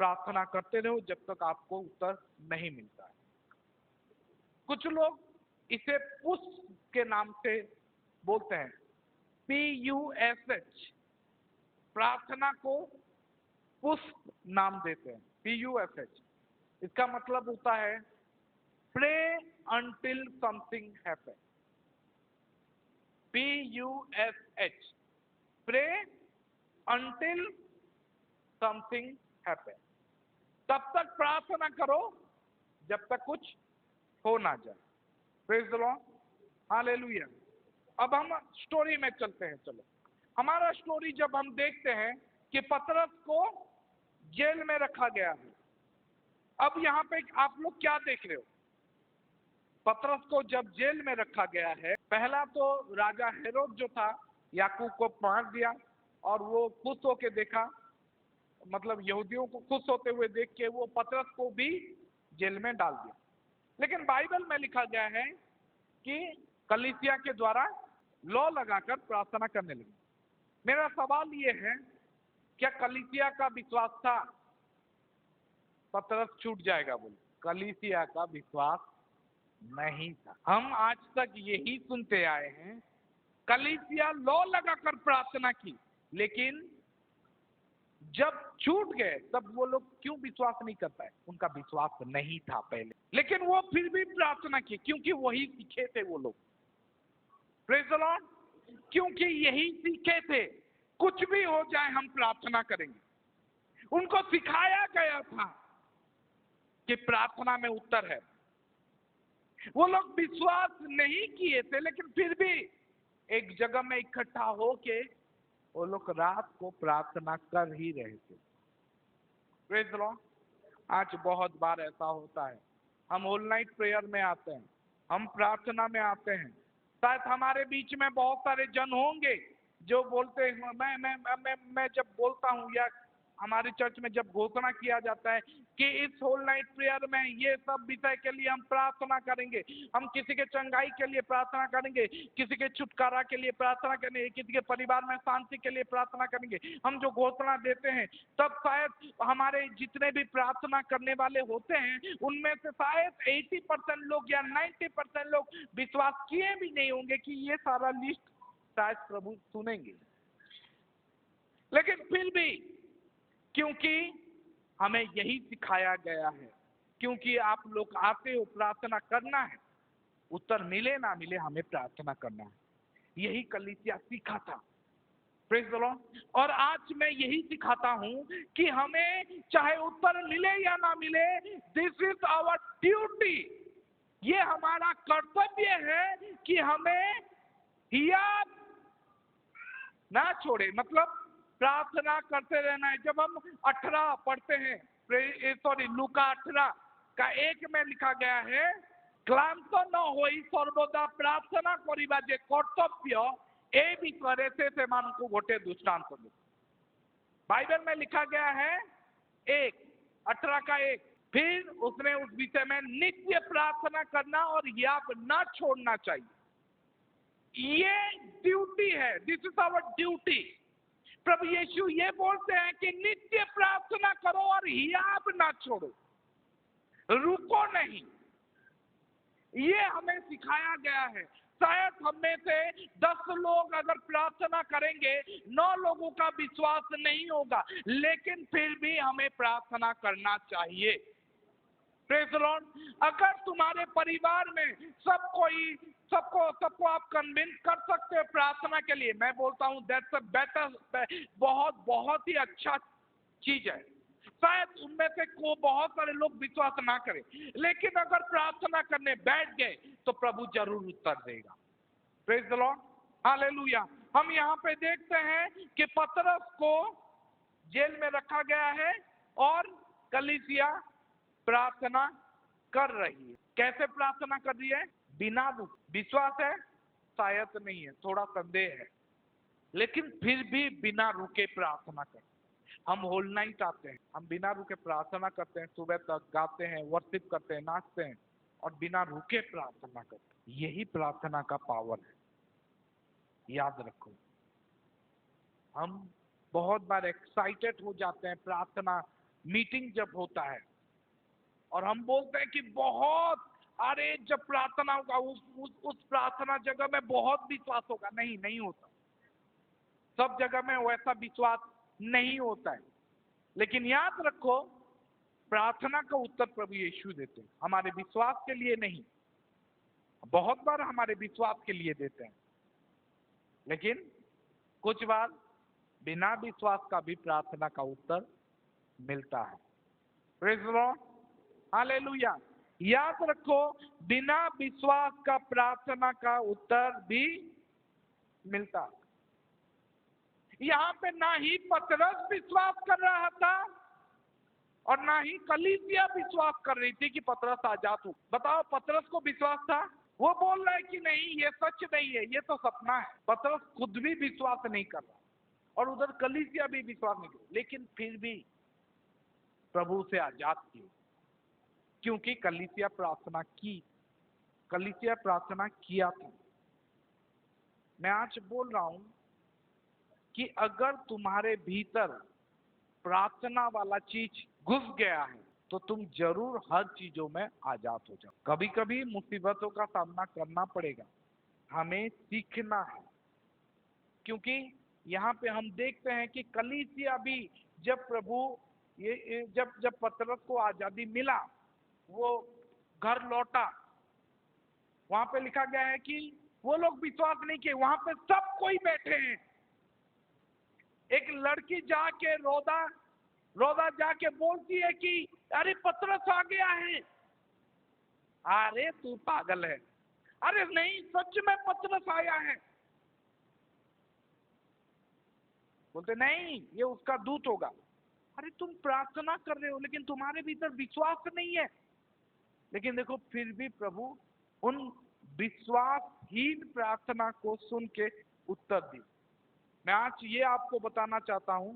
प्रार्थना करते रहो जब तक आपको उत्तर नहीं मिलता है। कुछ लोग इसे पुष्प के नाम से बोलते हैं, PUSH, प्रार्थना को पुष्प नाम देते हैं, PUSH। इसका मतलब होता है pray until something happen. PUSH, pray until something happen। तब तक प्रार्थना करो जब तक कुछ हो ना जाए। Praise the Lord, hallelujah. अब हम स्टोरी में चलते हैं। चलो, हमारा स्टोरी जब हम देखते हैं कि पतरस को जेल में रखा गया है। अब यहाँ पे आप लोग क्या देख रहे हो? पतरस को जब जेल में रखा गया है, पहला तो राजा हेरोद जो था याकूब को मार दिया, और वो खुश होके देखा, मतलब यहूदियों को खुश होते हुए देख के वो पतरस को भी जेल में डाल दिया। लेकिन बाइबल में लिखा गया है कि कलीसिया के द्वारा लॉ लगाकर प्रार्थना करने लगे। मेरा सवाल ये है, क्या कलीसिया का विश्वास था पतरस छूट जाएगा बोले? कलीसिया का विश्वास नहीं था। हम आज तक यही सुनते आए हैं, कलीसिया लॉ लगाकर प्रार्थना की, लेकिन जब छूट गए तब वो लोग क्यों विश्वास नहीं कर पाए? उनका विश्वास नहीं था पहले, लेकिन वो फिर भी प्रार्थना की, क्योंकि वही सीखे थे वो लोग। Praise the Lord. क्योंकि यही सीखे थे, कुछ भी हो जाए हम प्रार्थना करेंगे। उनको सिखाया गया था कि प्रार्थना में उत्तर है। वो लोग विश्वास नहीं किए थे, लेकिन फिर भी एक जगह में इकट्ठा होके वो लोग रात को प्रार्थना कर ही रहे थे। Praise the Lord. आज बहुत बार ऐसा होता है, हम ऑल नाइट प्रेयर में आते हैं, हम प्रार्थना में आते हैं, शायद हमारे बीच में बहुत सारे जन होंगे जो बोलते हैं, मैं जब बोलता हूँ या हमारे चर्च में जब घोषणा किया जाता है कि इस होल नाइट प्रेयर में ये सब विषय के लिए हम प्रार्थना करेंगे, हम किसी के चंगाई के लिए प्रार्थना करेंगे, किसी के छुटकारा के लिए प्रार्थना करेंगे, किसी के परिवार में शांति के लिए प्रार्थना करेंगे, हम जो घोषणा देते हैं, तब शायद हमारे जितने भी प्रार्थना करने वाले होते हैं उनमें से शायद 80% लोग या 90% लोग विश्वास किए भी नहीं होंगे कि ये सारा लिस्ट शायद प्रभु सुनेंगे। लेकिन फिर भी क्योंकि हमें यही सिखाया गया है, क्योंकि आप लोग आते हो प्रार्थना करना है, उत्तर मिले ना मिले हमें प्रार्थना करना है, यही कलीसिया सीखा था। Praise the Lord. और आज मैं यही सिखाता हूं कि हमें चाहे उत्तर मिले या ना मिले, दिस इज आवर ड्यूटी, ये हमारा कर्तव्य है कि हमें हियाब ना छोड़े, मतलब प्रार्थना करते रहना है। जब हम 18 पढ़ते हैं, लूका 18 का 1 में लिखा गया है, क्लांत न होई सर्वदा प्रार्थना करिबा जे कर्तव्य ए विषय से सेमानकु गोटे दृष्टांत दे। बाइबल में लिखा गया है 18 का 1, फिर उसने उस विषय में नित्य प्रार्थना करना और हियाब न छोड़ना चाहिए। ये ड्यूटी है, दिस इज आवर ड्यूटी। प्रभु यीशु ये बोलते हैं कि नित्य प्रार्थना करो और हियाब ना छोड़ो, रुको नहीं। ये हमें सिखाया गया है। शायद हम में से 10 लोग अगर प्रार्थना करेंगे, 9 लोगों का विश्वास नहीं होगा, लेकिन फिर भी हमें प्रार्थना करना चाहिए। Praise the Lord. अगर तुम्हारे परिवार में सबको आप कन्विंस कर सकते हो प्रार्थना के लिए, मैं बोलता हूं दैट्स अ बेटर, बहुत ही अच्छा चीज है। शायद उनमें से को बहुत सारे लोग विश्वास ना करें, लेकिन अगर प्रार्थना करने बैठ गए तो प्रभु जरूर उत्तर देगा। Praise the Lord, hallelujah. हम यहाँ पे देखते हैं कि पतरस को जेल में रखा गया है और कलीसिया प्रार्थना कर रही है। कैसे प्रार्थना कर रही है? बिना रुके। विश्वास है? शायद नहीं है, थोड़ा संदेह है, लेकिन फिर भी बिना रुके प्रार्थना कर। हम होल नाइट आते हैं, हम बिना रुके प्रार्थना करते हैं, सुबह तक गाते हैं, वर्शिप करते हैं, नाचते हैं और बिना रुके प्रार्थना करते हैं। यही प्रार्थना का पावर है, याद रखो। हम बहुत बार एक्साइटेड हो जाते हैं प्रार्थना मीटिंग जब होता है, और हम बोलते हैं कि बहुत, अरे जब प्रार्थना होगा उस प्रार्थना जगह में बहुत विश्वास होगा। नहीं होता, सब जगह में वैसा विश्वास नहीं होता है। लेकिन याद रखो, प्रार्थना का उत्तर प्रभु यीशु देते हैं, हमारे विश्वास के लिए नहीं। बहुत बार हमारे विश्वास के लिए देते हैं, लेकिन कुछ बार बिना विश्वास का भी प्रार्थना का उत्तर मिलता है। Praise the Lord, hallelujah. याद रखो, बिना विश्वास का प्रार्थना का उत्तर भी मिलता है। यहाँ पे ना ही पतरस विश्वास कर रहा था और ना ही कलीसिया विश्वास कर रही थी कि पतरस आजाद हो। बताओ, पतरस को विश्वास था? वो बोल रहा है कि नहीं, ये सच नहीं है, ये तो सपना है। पतरस खुद भी विश्वास नहीं कर रहा और उधर कलीसिया भी विश्वास नहीं कर, लेकिन फिर भी प्रभु से आजाद किए, क्योंकि कलीसिया प्रार्थना किया था। मैं आज बोल रहा हूं कि अगर तुम्हारे भीतर प्रार्थना वाला चीज घुस गया है तो तुम जरूर हर चीजों में आजाद हो जाओ। कभी कभी मुसीबतों का सामना करना पड़ेगा, हमें सीखना है, क्योंकि यहाँ पे हम देखते हैं कि कलीसिया भी जब प्रभु जब पतरस को आजादी मिला, वो घर लौटा, वहां पे लिखा गया है कि वो लोग विश्वास नहीं किए, वहां पे सब कोई बैठे हैं। एक लड़की जाके रोदा जाके बोलती है कि अरे पतरस आ गया है। अरे तू पागल है, अरे नहीं सच में पतरस आया है। बोलते नहीं ये उसका दूत होगा। अरे तुम प्रार्थना कर रहे हो लेकिन तुम्हारे भीतर विश्वास नहीं है। लेकिन देखो फिर भी प्रभु उन विश्वासहीन प्रार्थना को सुन के उत्तर दी। मैं आज ये आपको बताना चाहता हूं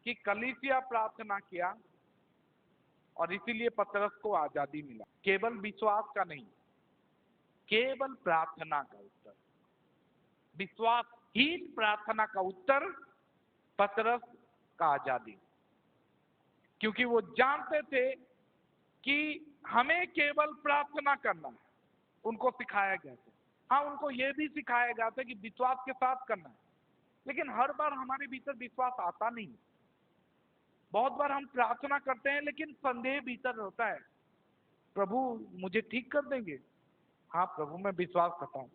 कि कलीसिया प्रार्थना किया और इसीलिए पतरस को आजादी मिला। केवल विश्वास का नहीं, केवल प्रार्थना का उत्तर, विश्वासहीन प्रार्थना का उत्तर पतरस का आजादी। क्योंकि वो जानते थे कि हमें केवल प्रार्थना करना है, उनको सिखाया गया था। हाँ, उनको ये भी सिखाया गया था कि विश्वास के साथ करना है, लेकिन हर बार हमारे भीतर विश्वास आता नहीं। बहुत बार हम प्रार्थना करते हैं लेकिन संदेह भीतर होता है, प्रभु मुझे ठीक कर देंगे? हाँ प्रभु मैं विश्वास करता हूँ।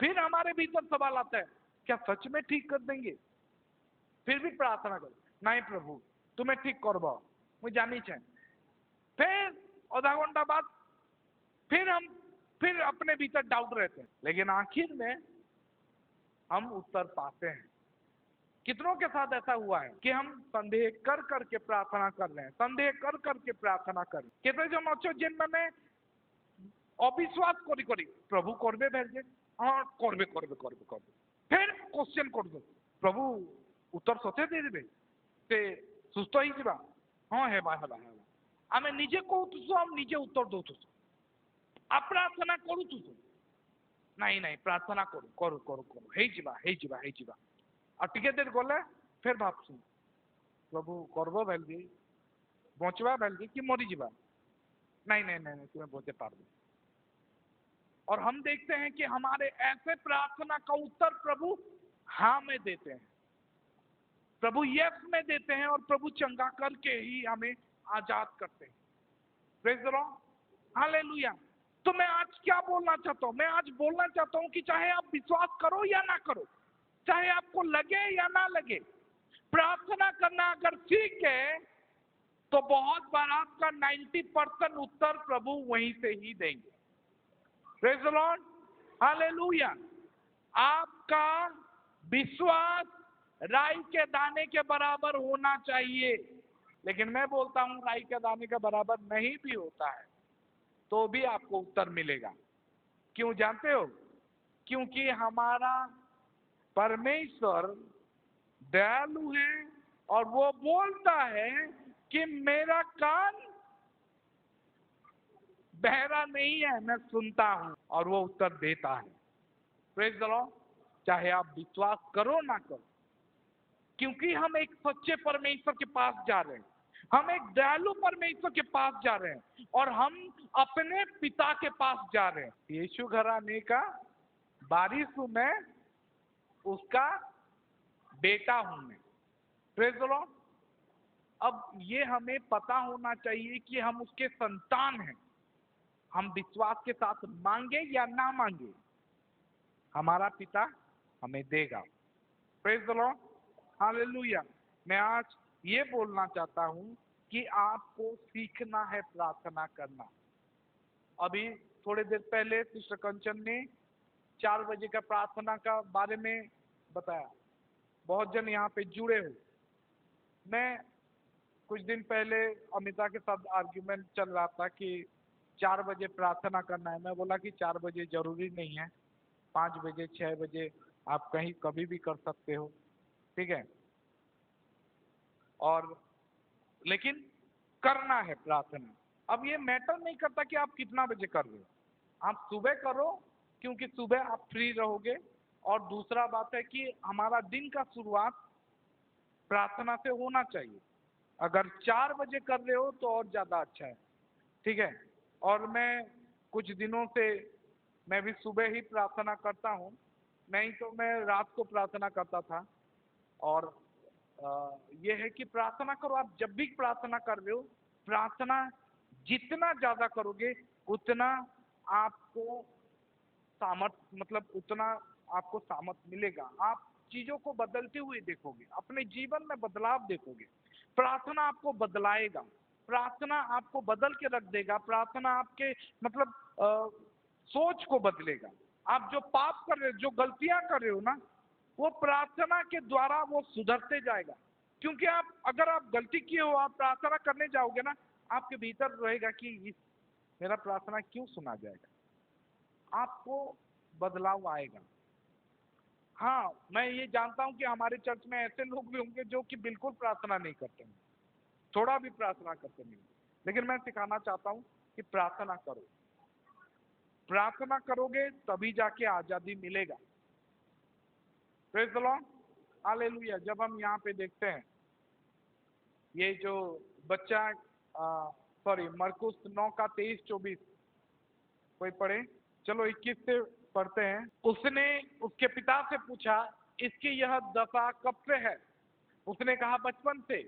फिर हमारे भीतर सवाल आता है, क्या सच में ठीक कर देंगे? फिर भी प्रार्थना करो, नहीं प्रभु तुम्हें ठीक करवाओ, मुझे जानी चाहिए। फिर आधा घंटा बाद फिर अपने भीतर डाउट रहते हैं, लेकिन आखिर में हम उत्तर पाते हैं। कितनों के साथ ऐसा हुआ है कि हम संदेह कर करके प्रार्थना कर रहे हैं, संदेह कर करके प्रार्थना कर रहे हैं। केते जन अच्छो जिन मैंने अविश्वास करी करी प्रभु करबे भेजे, हाँ करबे करबे करबे करबे, फिर क्वेश्चन करबे प्रभु उत्तर सचे दे देबे से सुस्थ ही जीवा, हाँ हेबा हेबा हेबा आमे निजे कहूथुसु, हम निजे उत्तर दउथुसु, आ प्रार्थना करूथुसु, नहीं नहीं प्रार्थना करू करू करू करू हे जीवा हे जीवा हे जीवा। और टिके देर गले फिर भाबसु प्रभु करबो भेलगी, बचवा भेलगी कि मरी जीवा, नहीं नहीं नहीं तुम्हें बचे पारबे। और हम देखते हैं कि हमारे ऐसे प्रार्थना का उत्तर प्रभु हाँ में देते हैं, प्रभु यस में देते हैं, और प्रभु चंगा करके ही हमें आजाद करते हैं। Praise the Lord, hallelujah. तो मैं आज क्या बोलना चाहता हूं? मैं आज बोलना चाहता हूं कि चाहे आप विश्वास करो या ना करो, चाहे आपको लगे या ना लगे, प्रार्थना करना अगर सीख है तो बहुत बार आपका 90% उत्तर प्रभु वहीं से ही देंगे। Praise the Lord, hallelujah. आपका विश्वास राई के दाने के बराबर होना चाहिए, लेकिन मैं बोलता हूं राई के दाने के बराबर नहीं भी होता है तो भी आपको उत्तर मिलेगा। क्यों जानते हो? क्योंकि हमारा परमेश्वर दयालु है और वो बोलता है कि मेरा कान बहरा नहीं है, मैं सुनता हूं, और वो उत्तर देता है। प्रेज़ द लॉर्ड, चाहे आप विश्वास करो ना करो, क्योंकि हम एक सच्चे परमेश्वर के पास जा रहे हैं, हम एक दयालु परमेश्वर के पास जा रहे हैं, और हम अपने पिता के पास जा रहे हैं। यीशु घर आने का बारिश हूं मैं, उसका बेटा हूं मैं। Praise the Lord. अब ये हमें पता होना चाहिए कि हम उसके संतान हैं। हम विश्वास के साथ मांगे या ना मांगे, हमारा पिता हमें देगा। Praise the Lord, hallelujah. मैं आज ये बोलना चाहता हूं कि आपको सीखना है प्रार्थना करना। अभी थोड़ी देर पहले सिस्टर कंचन ने 4 बजे का प्रार्थना का बारे में बताया, बहुत जन यहाँ पे जुड़े हो। मैं कुछ दिन पहले अमिता के साथ आर्ग्यूमेंट चल रहा था कि 4 बजे प्रार्थना करना है। मैं बोला कि 4 बजे जरूरी नहीं है, 5 बजे 6 बजे आप कहीं कभी भी कर सकते हो, ठीक है। और लेकिन करना है प्रार्थना। अब ये मैटर नहीं करता कि आप कितना बजे कर रहे हो, आप सुबह करो क्योंकि सुबह आप फ्री रहोगे। और दूसरा बात है कि हमारा दिन का शुरुआत प्रार्थना से होना चाहिए। अगर 4 बजे कर रहे हो तो और ज्यादा अच्छा है, ठीक है। और मैं कुछ दिनों से मैं भी सुबह ही प्रार्थना करता हूँ, नहीं तो मैं रात को प्रार्थना करता था। और ये है कि प्रार्थना करो, आप जब भी प्रार्थना कर रहे हो, प्रार्थना जितना ज्यादा करोगे उतना आपको सामर्थ मतलब उतना आपको सामर्थ मिलेगा। आप चीजों को बदलते हुए देखोगे, अपने जीवन में बदलाव देखोगे। प्रार्थना आपको बदलाएगा, प्रार्थना आपको बदल के रख देगा, प्रार्थना आपके मतलब सोच को बदलेगा। आप जो पाप कर रहे हो, जो गलतियां कर रहे हो ना, वो प्रार्थना के द्वारा वो सुधरते जाएगा। क्योंकि आप अगर आप गलती किए हो, आप प्रार्थना करने जाओगे ना, आपके भीतर रहेगा कि मेरा प्रार्थना क्यों सुना जाएगा, आपको बदलाव आएगा। हाँ, मैं ये जानता हूं कि हमारे चर्च में ऐसे लोग भी होंगे जो कि बिल्कुल प्रार्थना नहीं करते हैं, थोड़ा भी प्रार्थना करते नहीं, लेकिन मैं सिखाना चाहता हूं कि प्रार्थना करो। प्रार्थना करोगे तभी जाके आजादी मिलेगा। Praise the Lord, hallelujah. जब हम यहाँ पे देखते हैं ये जो बच्चा मरकुस 9 का 23-24 कोई पढ़े, चलो 21 से पढ़ते हैं। उसने उसके पिता से पूछा, इसकी यह दशा कब से है? उसने कहा, बचपन से।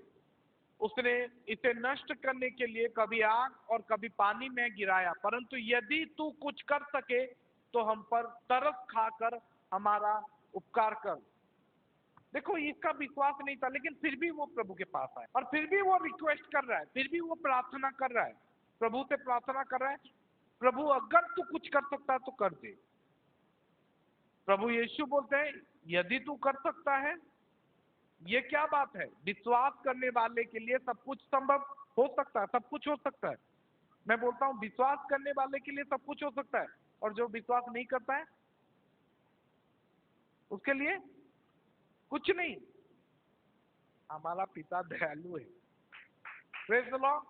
उसने इसे नष्ट करने के लिए कभी आग और कभी पानी में गिराया, परंतु यदि तू कुछ कर सके तो हम पर तरस खाकर हमारा उपकार कर। देखो, इसका विश्वास नहीं था, लेकिन फिर भी वो प्रभु के पास आया और फिर भी वो रिक्वेस्ट कर रहा है, फिर भी वो प्रार्थना कर रहा है, प्रभु से प्रार्थना कर रहा है, प्रभु अगर तू कुछ कर सकता है तो कर दे। प्रभु यीशु बोलते हैं, यदि तू कर सकता है। ये क्या बात है? विश्वास करने वाले के लिए सब कुछ संभव हो सकता है, सब कुछ हो सकता है। मैं बोलता हूं, विश्वास करने वाले के लिए सब कुछ हो सकता है, और जो विश्वास नहीं करता है उसके लिए कुछ नहीं। हमारा पिता दयालु है। Praise the Lord.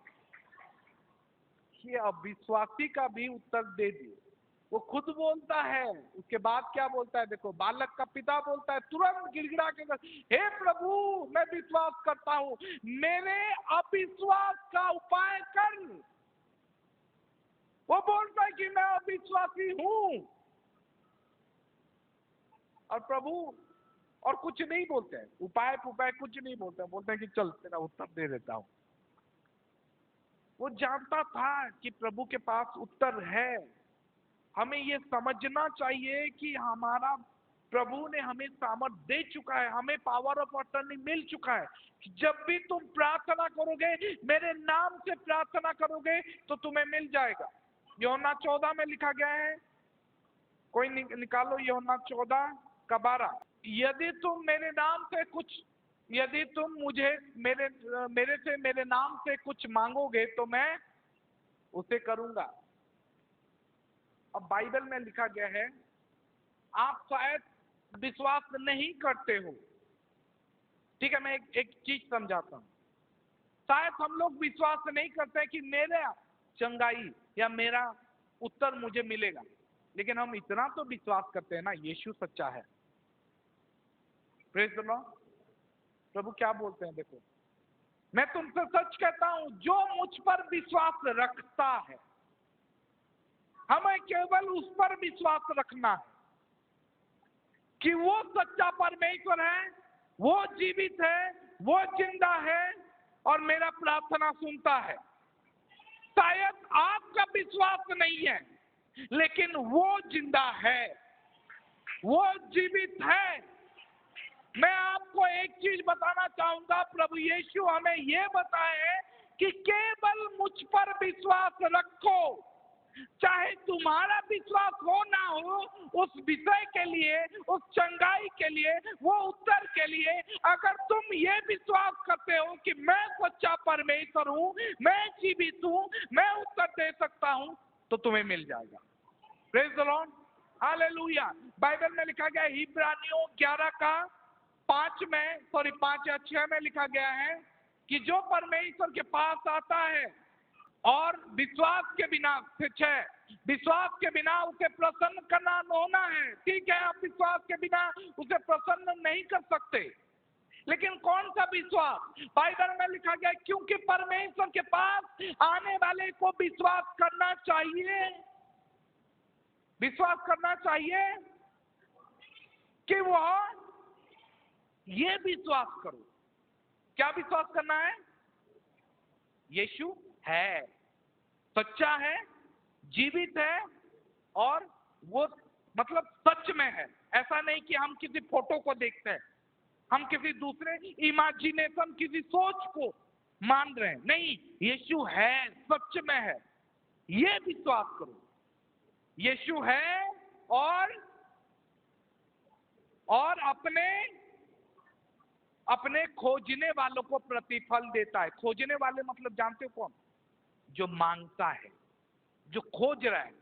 कि अविश्वासी का भी उत्तर दे दिए। वो खुद बोलता है, उसके बाद क्या बोलता है देखो, बालक का पिता बोलता है तुरंत गिड़गिड़ा के, हे प्रभु मैं विश्वास करता हूं, मेरे अविश्वास का उपाय कर। वो बोलता है कि मैं अविश्वासी हूं, और प्रभु और कुछ नहीं बोलते हैं, उपाय कुछ नहीं बोलते हैं, बोलते हैं कि चल तेरा उत्तर दे देता हूं। वो जानता था कि प्रभु के पास उत्तर है। हमें ये समझना चाहिए कि हमारा प्रभु ने हमें सामर्थ दे चुका है, हमें पावर ऑफ अटर्नी मिल चुका है। जब भी तुम प्रार्थना करोगे, मेरे नाम से प्रार्थना करोगे तो तुम्हें मिल जाएगा। यूहन्ना 14 में लिखा गया है, कोई निकालो, यूहन्ना 14 का 12। यदि तुम मेरे नाम से कुछ, यदि तुम मुझे मेरे से मेरे नाम से कुछ मांगोगे तो मैं उसे करूंगा। अब बाइबल में लिखा गया है, आप शायद विश्वास नहीं करते हो, ठीक है। मैं एक चीज समझाता हूं। शायद हम लोग विश्वास नहीं करते कि मेरा चंगाई या मेरा उत्तर मुझे मिलेगा, लेकिन हम इतना तो विश्वास करते हैं ना, यीशु सच्चा है। Praise the Lord. प्रभु क्या बोलते हैं देखो, मैं तुमसे सच कहता हूं, जो मुझ पर विश्वास रखता है, हमें केवल उस पर विश्वास रखना है कि वो सच्चा परमेश्वर है, वो जीवित है, वो जिंदा है और मेरा प्रार्थना सुनता है। शायद आपका विश्वास नहीं है, लेकिन वो जिंदा है, वो जीवित है। मैं आपको एक चीज बताना चाहूंगा, प्रभु यीशु हमें ये बताए कि केवल मुझ पर विश्वास रखो। चाहे तुम्हारा विश्वास हो ना हो, उस विषय के लिए, उस चंगाई के लिए, वो उत्तर के लिए, अगर तुम ये विश्वास करते हो कि मैं सच्चा परमेश्वर हूं, मैं जीवित हूं, मैं उत्तर दे सकता हूं, तो तुम्हें मिल जाएगा। Praise the Lord, hallelujah. Bible में लिखा गया है, इब्रानियों 11 का 5 या 6 में लिखा गया है, कि जो परमेश्वर के पास आता है और विश्वास के बिना, विश्वास के बिना उसे प्रसन्न करना होना है। ठीक है, आप विश्वास के बिना उसे प्रसन्न नहीं कर सकते, लेकिन कौन सा विश्वास? बाइबल में लिखा गया क्योंकि परमेश्वर के पास आने वाले को विश्वास करना चाहिए, विश्वास करना चाहिए कि वो ये विश्वास करो। क्या विश्वास करना है? यीशु है, सच्चा है, जीवित है और वो मतलब सच में है। ऐसा नहीं कि हम किसी फोटो को देखते हैं, हम किसी दूसरे इमेजिनेशन, किसी सोच को मान रहे हैं। नहीं, यीशु है, सच में है, ये विश्वास करो। यीशु है और अपने खोजने वालों को प्रतिफल देता है। खोजने वाले मतलब जानते हो कौन? जो मांगता है, जो खोज रहा है।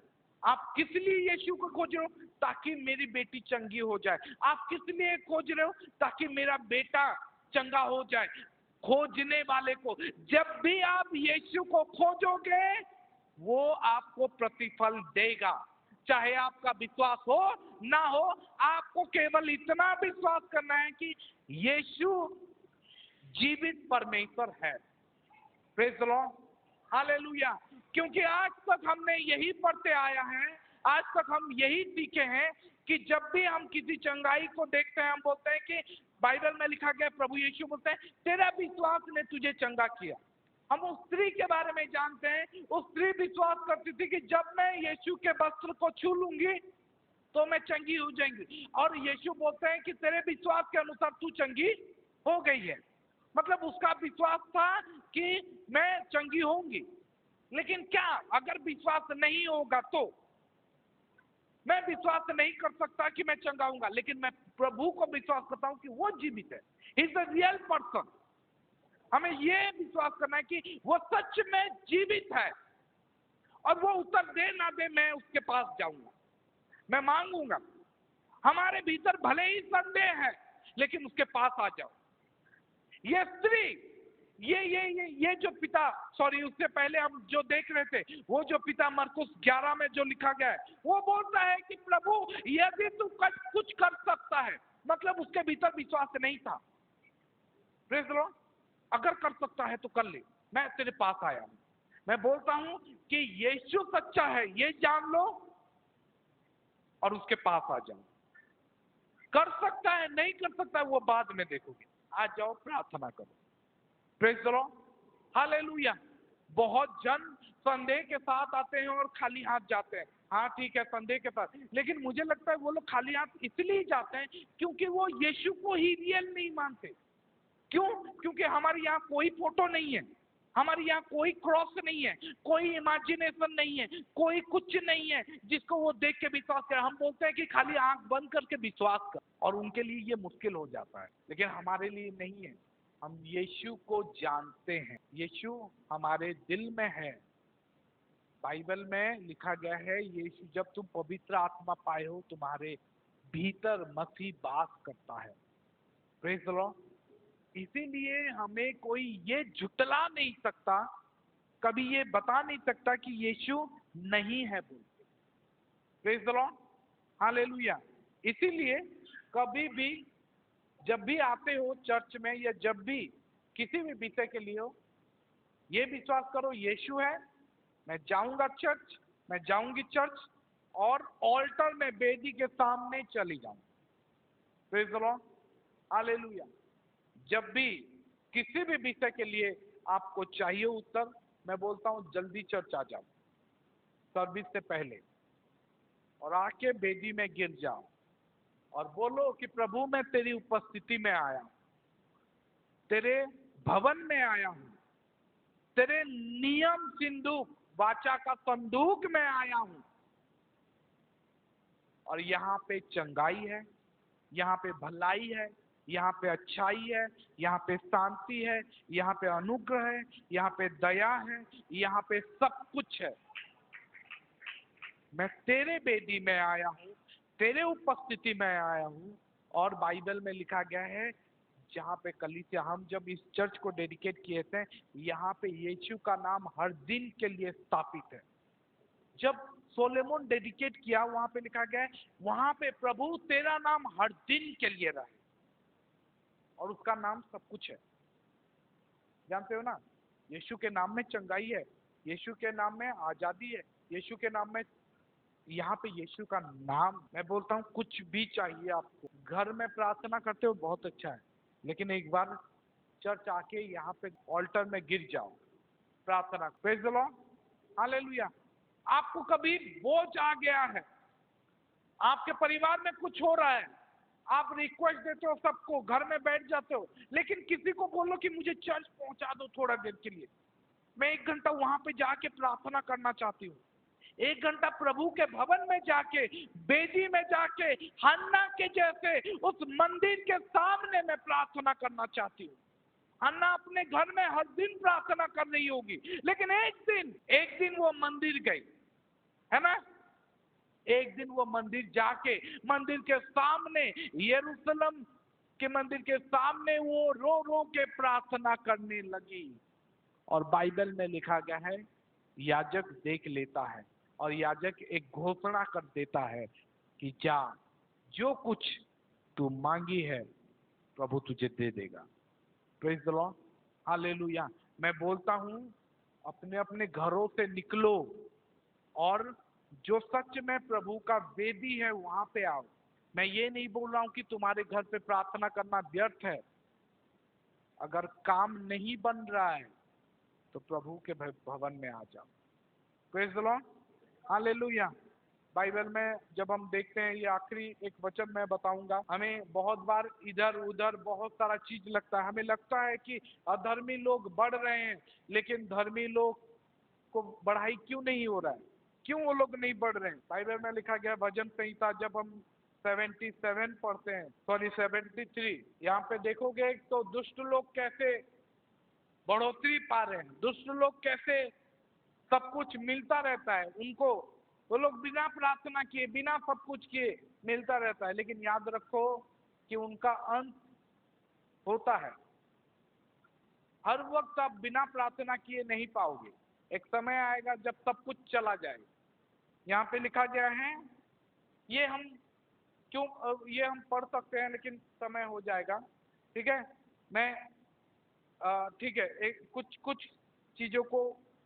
आप किस लिए यीशु को खोज रहे हो? ताकि मेरी बेटी चंगी हो जाए। आप किस लिए खोज रहे हो? ताकि मेरा बेटा चंगा हो जाए। खोजने वाले को, जब भी आप यीशु को खोजोगे वो आपको प्रतिफल देगा, चाहे आपका विश्वास हो ना हो। आपको केवल इतना विश्वास करना है कि यीशु जीवित परमेश्वर है। Praise the Lord, hallelujah. क्योंकि आज तक हमने यही पढ़ते आया है, आज तक हम यही सीखे हैं कि जब भी हम किसी चंगाई को देखते हैं, हम बोलते हैं कि बाइबल में लिखा गया, प्रभु यीशु बोलते हैं तेरा विश्वास ने तुझे चंगा किया। हम उस स्त्री के बारे में जानते हैं, उस स्त्री विश्वास करती थी कि जब मैं यीशु के वस्त्र को छू लूंगी तो मैं चंगी हो जाएंगी। और यीशु बोलते हैं कि तेरे विश्वास के अनुसार तू चंगी हो गई है। मतलब उसका विश्वास था कि मैं चंगी होंगी। लेकिन क्या अगर विश्वास नहीं होगा तो मैं विश्वास नहीं कर सकता कि मैं चंगा होऊंगा, लेकिन मैं प्रभु को विश्वास करता हूं कि वो जीवित है, he is the real person. हमें ये विश्वास करना है कि वो सच में जीवित है और वो उत्तर दे ना दे, मैं उसके पास जाऊंगा, मैं मांगूंगा। हमारे भीतर भले ही संदेह है लेकिन उसके पास आ जाओ। ये स्त्री, ये जो पिता, सॉरी उससे पहले हम जो देख रहे थे, वो जो पिता मरकुस 11 में जो लिखा गया है, वो बोलता है कि प्रभु यदि तू कुछ कर सकता है, मतलब उसके भीतर विश्वास नहीं था। प्रेज़ द लॉर्ड, अगर कर सकता है तो कर ले, मैं तेरे पास आया हूं। मैं बोलता हूं कि यीशु सच्चा है, ये जान लो और उसके पास आ जाओ। कर सकता है, नहीं कर सकता है, वो बाद में देखोगे। आ जाओ, प्रार्थना करो। Praise the Lord, hallelujah. बहुत जन संदेह के साथ आते हैं और खाली हाथ जाते हैं। हाँ ठीक है, संदेह के साथ, लेकिन मुझे लगता है वो लोग खाली हाथ इसलिए जाते हैं क्योंकि वो यीशु को ही रियल नहीं मानते। क्यों? क्योंकि हमारे यहाँ कोई फोटो नहीं है, हमारे यहाँ कोई क्रॉस नहीं है, कोई इमेजिनेशन नहीं है, कोई कुछ नहीं है जिसको वो देख के विश्वास करे। हम बोलते हैं कि खाली आंख बंद करके विश्वास कर, और उनके लिए ये मुश्किल हो जाता है, लेकिन हमारे लिए नहीं है। हम यीशु को जानते हैं, यीशु हमारे दिल में है। बाइबल में लिखा गया है, यीशु, जब तुम पवित्र आत्मा पाए हो तुम्हारे भीतर मसीह वास करता है। Praise the Lord. इसीलिए हमें कोई ये झुटला नहीं सकता, कभी ये बता नहीं सकता कि यीशु नहीं है बोलते। Praise the Lord, hallelujah. इसीलिए कभी भी जब भी आते हो चर्च में, या जब भी किसी भी विषय के लिए हो, ये विश्वास करो यीशु है, मैं जाऊंगा चर्च, मैं जाऊंगी चर्च और ऑल्टर में वेदी के सामने चली जाऊं। Praise the Lord, hallelujah. जब भी किसी भी विषय के लिए आपको चाहिए उत्तर, मैं बोलता हूं जल्दी चर्च आ जाओ सर्विस से पहले, और आके वेदी में गिर जाओ और बोलो कि प्रभु मैं तेरी उपस्थिति में आया हूं, तेरे भवन में आया हूं, तेरे नियम सिंदूक, वाचा का संदूक में आया हूं, और यहाँ पे चंगाई है, यहाँ पे भलाई है, यहाँ पे अच्छाई है, यहाँ पे शांति है, यहाँ पे अनुग्रह है, यहाँ पे दया है, यहाँ पे सब कुछ है। मैं तेरे वेदी में आया हूँ, तेरे उपस्थिति में आया हूँ, और बाइबल में लिखा गया है जहाँ पे कलीसिया, हम जब इस चर्च को डेडिकेट किए थे, यहाँ पे यीशु का नाम हर दिन के लिए स्थापित है। जब सोलोमन डेडिकेट किया, वहां पे लिखा गया है, वहां पे प्रभु तेरा नाम हर दिन के लिए रहे, और उसका नाम सब कुछ है। जानते हो ना, यीशु के नाम में चंगाई है, यीशु के नाम में आजादी है, यीशु के नाम में, यहाँ पे यीशु का नाम, मैं बोलता हूँ कुछ भी चाहिए आपको, घर में प्रार्थना करते हो बहुत अच्छा है, लेकिन एक बार चर्च आके यहाँ पे ऑल्टर में गिर जाओ, प्रार्थना, प्रेज द लॉर्ड, हालेलुया। आपको कभी बोझ आ गया है, आपके परिवार में कुछ हो रहा है, आप रिक्वेस्ट देते हो सबको, घर में बैठ जाते हो, लेकिन किसी को बोलो कि मुझे चर्च पहुंचा दो थोड़ा देर के लिए, मैं 1 घंटा वहां पे जाके प्रार्थना करना चाहती हूँ, 1 घंटा प्रभु के भवन में जाके, बेदी में जाके, हन्ना के जैसे उस मंदिर के सामने मैं प्रार्थना करना चाहती हूँ। हन्ना अपने घर में हर दिन प्रार्थना कर रही होगी, लेकिन एक दिन वो मंदिर गई, है ना, एक दिन वो मंदिर जाके, मंदिर के सामने, यरूशलेम के मंदिर के सामने वो रो रो के प्रार्थना करने लगी, और बाइबल में लिखा गया है, याजक देख लेता है और याजक एक घोषणा कर देता है कि जा, जो कुछ तू मांगी है प्रभु तुझे दे देगा। Praise the Lord, hallelujah. मैं बोलता हूं, अपने अपने घरों से निकलो और जो सच में प्रभु का वेदी है वहां पे आओ। मैं ये नहीं बोल रहा हूं कि तुम्हारे घर पे प्रार्थना करना व्यर्थ है, अगर काम नहीं बन रहा है तो प्रभु के भवन में आ जाओ। Praise the Lord, hallelujah. Bible में जब हम देखते हैं, ये आखिरी एक वचन मैं बताऊंगा, हमें बहुत बार इधर उधर बहुत सारा चीज लगता है, हमें लगता है कि अधर्मी लोग बढ़ रहे हैं, लेकिन धर्मी लोग को बढ़ाई क्यों नहीं हो रहा है, क्यों वो लोग नहीं बढ़ रहे हैं? बाइबल में लिखा गया, भजन संहिता जब हम 77 पढ़ते हैं, सॉरी 73, यहाँ पे देखोगे तो दुष्ट लोग कैसे बढ़ोतरी पा रहे हैं, दुष्ट लोग कैसे सब कुछ मिलता रहता है उनको, वो लोग बिना प्रार्थना किए, बिना सब कुछ किए मिलता रहता है, लेकिन याद रखो कि उनका अंत होता है। हर वक्त आप बिना प्रार्थना किए नहीं पाओगे, एक समय आएगा जब सब कुछ चला जाएगा। यहाँ पे लिखा गया है, ये हम पढ़ सकते हैं, लेकिन समय हो जाएगा, ठीक है, मैं ठीक है, कुछ चीजों को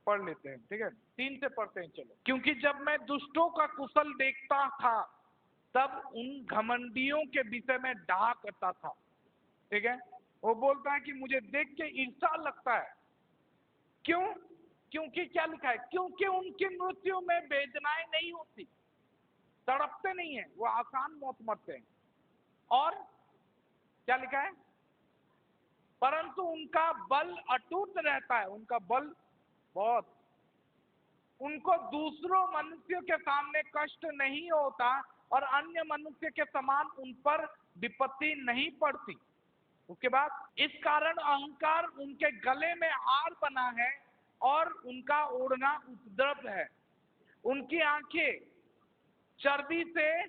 पढ़ लेते हैं, ठीक है, 3 से पढ़ते हैं, चलो। क्योंकि जब मैं दुष्टों का कुशल देखता था, तब उन घमंडियों के विषय में डाह करता था, ठीक है। वो बोलता है कि मुझे देख के ईर्ष्या लगता है, क्यों? क्योंकि क्या लिखा है, क्योंकि उनकी मृत्यु में वेदनाएं नहीं होती, तड़पते नहीं है, वो आसान मौत मरते हैं। और क्या लिखा है, परंतु उनका बल अटूट रहता है, उनका बल बहुत, उनको दूसरों मनुष्यों के सामने कष्ट नहीं होता और अन्य मनुष्य के समान उन पर विपत्ति नहीं पड़ती। उसके बाद, इस कारण अहंकार उनके गले में हार बना है और उनका ओढ़ना उपद्रव है। उनकी आंखें चर्बी से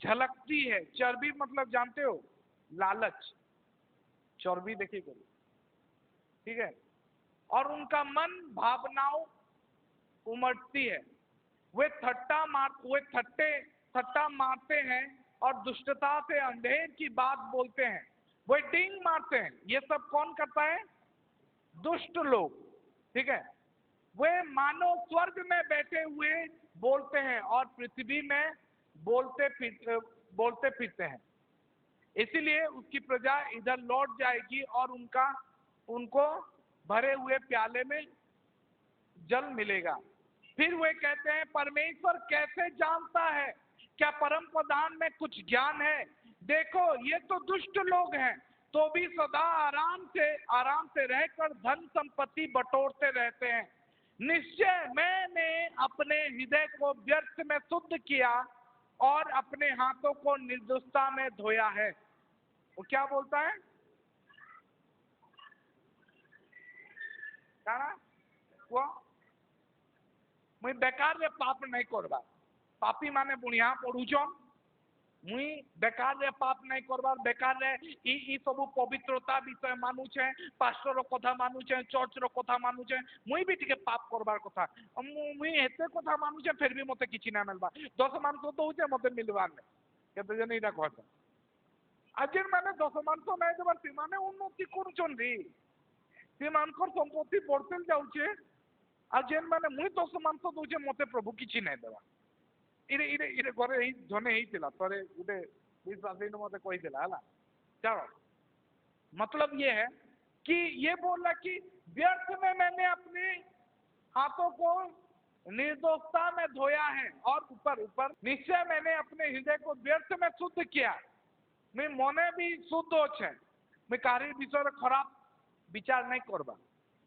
झलकती है, चर्बी मतलब जानते हो, लालच, चर्बी देखिए, ठीक है। और उनका मन भावनाओं उमड़ती है, वे थट्टा मारते हैं और दुष्टता से अंधेर की बात बोलते हैं, वे डींग मारते हैं। ये सब कौन करता है? दुष्ट लोग, ठीक है। वे मानो स्वर्ग में बैठे हुए बोलते हैं और पृथ्वी में बोलते फिरते हैं। इसीलिए उसकी प्रजा इधर लौट जाएगी और उनको भरे हुए प्याले में जल मिलेगा। फिर वे कहते हैं, परमेश्वर कैसे जानता है? क्या परम प्रधान में कुछ ज्ञान है? देखो, ये तो दुष्ट लोग हैं, तो भी सदा आराम से रहकर धन संपत्ति बटोरते रहते हैं। निश्चय मैंने अपने हृदय को व्यर्थ में शुद्ध किया और अपने हाथों को निर्दोषता में धोया है। वो क्या बोलता है? वो मुझे बेकार रे पाप नहीं करवा, पापी माने बुढ़िया पड़ुचन, मुई बेकार रे पाप नहीं करबार बेकार रे ई सब पवित्रता विषय मानुछे पास्टर कथा मानुछे चर्च रो कथा मानुछे मुई भी टिके पाप करबार कथा मुई एते कथा मानुछे फिर भी मते किछि ना मिलबा 10 मानसो तो होचे मते मिलबार ने केते जन इटा कहता आज माने 10 मानसो नहीं देबार ती माने उन्नति करूछन रे ती मानकर संपत्ति बढ़ते जाउछे आज माने मुई 10 मानसो दोछे मते प्रभु किछि नहीं देबा इरे इरे इरे घरे ही जने ही थिला तोरे उडे विश्वासी ने मते कहि दिला हला चलो मतलब ये है कि ये बोला कि व्यर्थ में मैंने अपने हाथों को निर्दोषता में धोया है और ऊपर ऊपर निश्चय मैंने अपने हृदय को व्यर्थ में शुद्ध किया मैं मने भी शुद्ध होछे मैं कार्य विषय खराब विचार नहीं करबा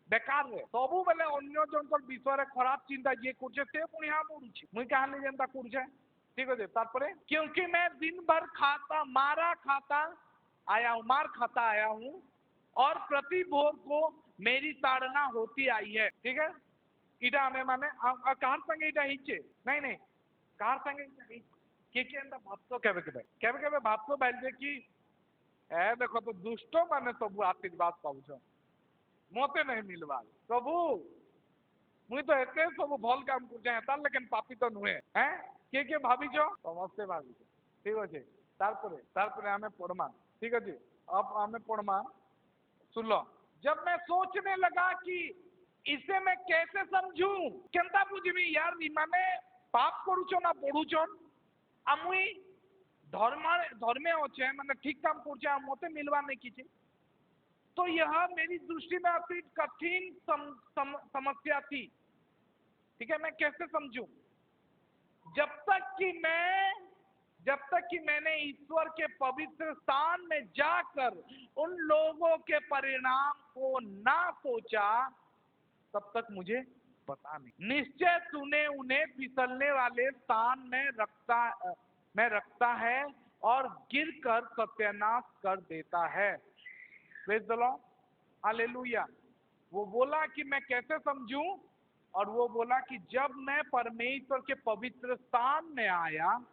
बेकार रे सबु बेले अन्य जनकर विषय खराब चिंता जे करछे ते पुणी हा पड़ुछि मुई कहानी जेंता करछे ठीक है तारपरे क्योंकि मैं दिन भर खाता मारा खाता आया हूँ मार खाता आया हूँ और प्रति भोर को मेरी ताड़ना होती आई है ठीक है इटा हमें माने कार संगे इटा हिचे नहीं नहीं कार संगे इटा हिचे के एंता भाबतो केबे भाबतो बाइल कि ए देखो तो दुष्टो माने सब आशीर्वाद पाउछ मते नहीं मिलवा प्रभु मुई तो एते सब भल काम कर जाए लेकिन पापी तो नुहे हैं के भाविछ समस्ते भाविछ ठीक अच्छे तारपरे हमें पढ़मा ठीक अच्छे अब हमें पढ़मा सुन लो जब मैं सोचने लगा कि इसे मैं कैसे समझू केंता बुझमी यार माने पाप करूछो ना पढ़ुछो आ मुई धर्मे अच्छे माने ठीक काम करछे मते मिलवा नहीं किछि तो यह मेरी दृष्टि में अति कठिन समस्या थी ठीक है मैं कैसे समझूं जब तक कि मैंने ईश्वर के पवित्र स्थान में जाकर उन लोगों के परिणाम को ना सोचा तब तक मुझे पता नहीं निश्चय तूने उन्हें फिसलने वाले स्थान में रखता है और गिरकर सत्यानाश कर देता है प्रेज़ द लॉर्ड हालेलुया वो बोला कि मैं कैसे समझूं और वो बोला कि जब मैं परमेश्वर के पवित्र स्थान में आया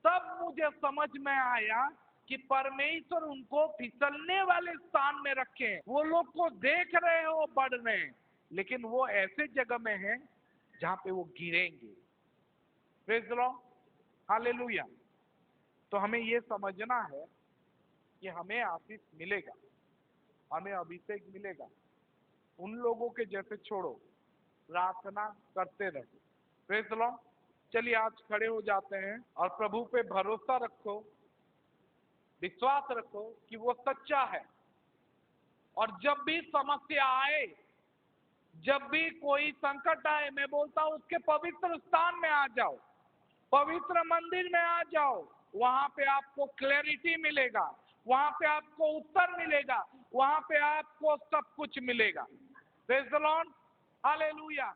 तब मुझे समझ में आया कि परमेश्वर उनको फिसलने वाले स्थान में रखे वो लोग को देख रहे हो बढ़ रहे हैं लेकिन वो ऐसे जगह में है जहां पे वो गिरेंगे प्रेज़ द लॉर्ड हालेलुया तो हमें ये समझना है कि हमें आशीष मिलेगा हमें अभिषेक मिलेगा उन लोगों के जैसे छोड़ो प्रार्थना करते रहो प्रेज़ द लॉर्ड चलिए आज खड़े हो जाते हैं और प्रभु पे भरोसा रखो विश्वास रखो कि वो सच्चा है और जब भी समस्या आए जब भी कोई संकट आए मैं बोलता हूं उसके पवित्र स्थान में आ जाओ पवित्र मंदिर में आ जाओ वहां पे आपको क्लैरिटी मिलेगा वहां पे आपको उत्तर मिलेगा वहां पे आपको सब कुछ मिलेगा प्रेज़ द लॉर्ड हालेलुया